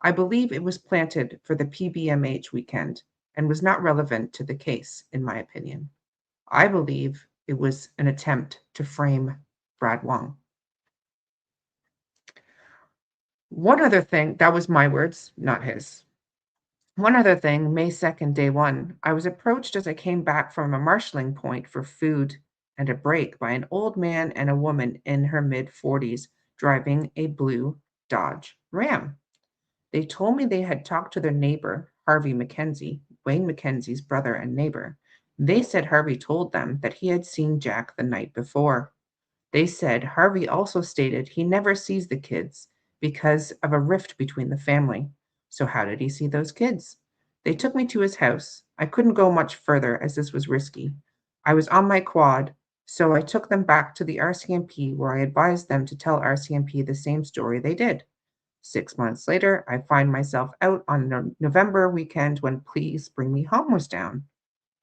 I believe it was planted for the PBMH weekend and was not relevant to the case, in my opinion. I believe it was an attempt to frame Brad Wong. One other thing, that was my words, not his. One other thing, May 2nd, day one, I was approached as I came back from a marshalling point for food and a break by an old man and a woman in her mid-40s driving a blue Dodge Ram. They told me they had talked to their neighbor, Harvey McKenzie, Wayne McKenzie's brother and neighbor. They said Harvey told them that he had seen Jack the night before. They said Harvey also stated he never sees the kids because of a rift between the family. So how did he see those kids? They took me to his house. I couldn't go much further as this was risky. I was on my quad, so I took them back to the RCMP where I advised them to tell RCMP the same story they did. 6 months later, I find myself out on November weekend when Please Bring Me Home was down.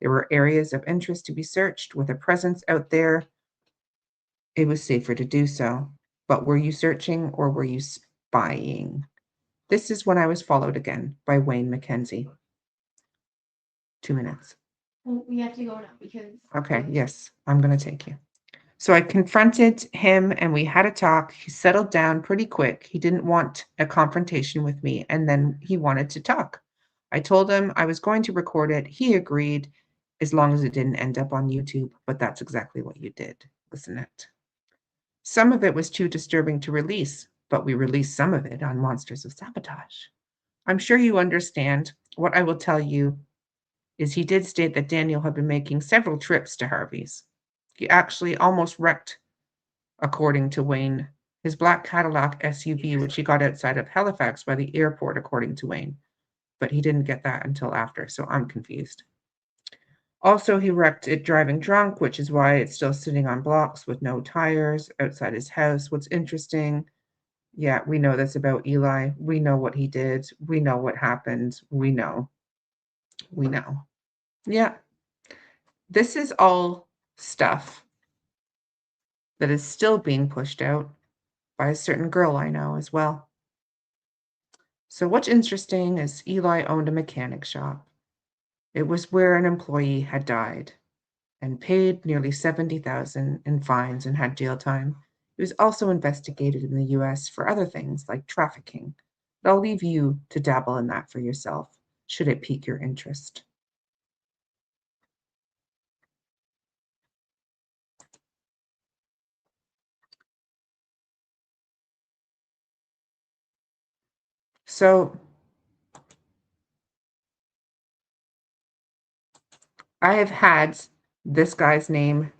There were areas of interest to be searched. With a presence out there, it was safer to do so. But were you searching or were you spying? This is when I was followed again by Wayne McKenzie. 2 minutes. Well, we have to go now because. Okay, yes, I'm going to take you. So I confronted him and we had a talk. He settled down pretty quick. He didn't want a confrontation with me, and then he wanted to talk. I told him I was going to record it. He agreed. as long as it didn't end up on YouTube, but that's exactly what you did, wasn't it? Some of it was too disturbing to release, but we released some of it on Monsters of Sabotage. I'm sure you understand. What I will tell you is he did state that Daniel had been making several trips to Harvey's. He actually almost wrecked, according to Wayne, his black Cadillac SUV, which he got outside of Halifax by the airport, according to Wayne. But he didn't get that until after, so I'm confused. Also, he wrecked it driving drunk, which is why it's still sitting on blocks with no tires outside his house. What's interesting, yeah, we know this about Eli. We know what he did. We know what happened. We know. We know. Yeah. This is all stuff that is still being pushed out by a certain girl I know as well. So what's interesting is Eli owned a mechanic shop. It was where an employee had died and paid nearly $70,000 in fines and had jail time. He was also investigated in the US for other things like trafficking. But I'll leave you to dabble in that for yourself, should it pique your interest. So I have had this guy's name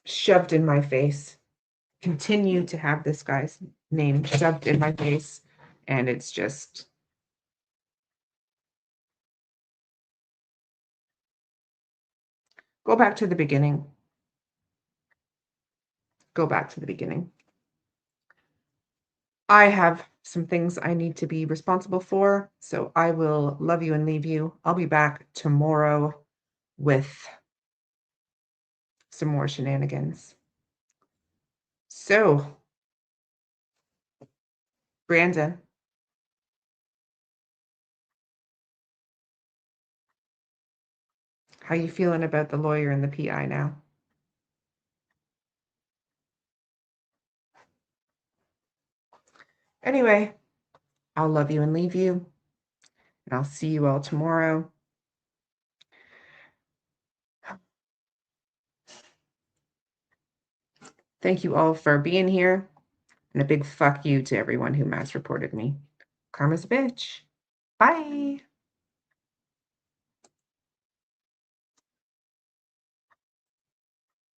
shoved in my face, continue to have this guy's name shoved in my face, and it's just go back to the beginning. Go back to the beginning. I have some things I need to be responsible for, so I will love you and leave you. I'll be back tomorrow with some more shenanigans. So, Brandon, how you feeling about the lawyer and the PI now? Anyway, I'll love you and leave you, and I'll see you all tomorrow. Thank you all for being here, and a big fuck you to everyone who mass reported me. Karma's a bitch. Bye.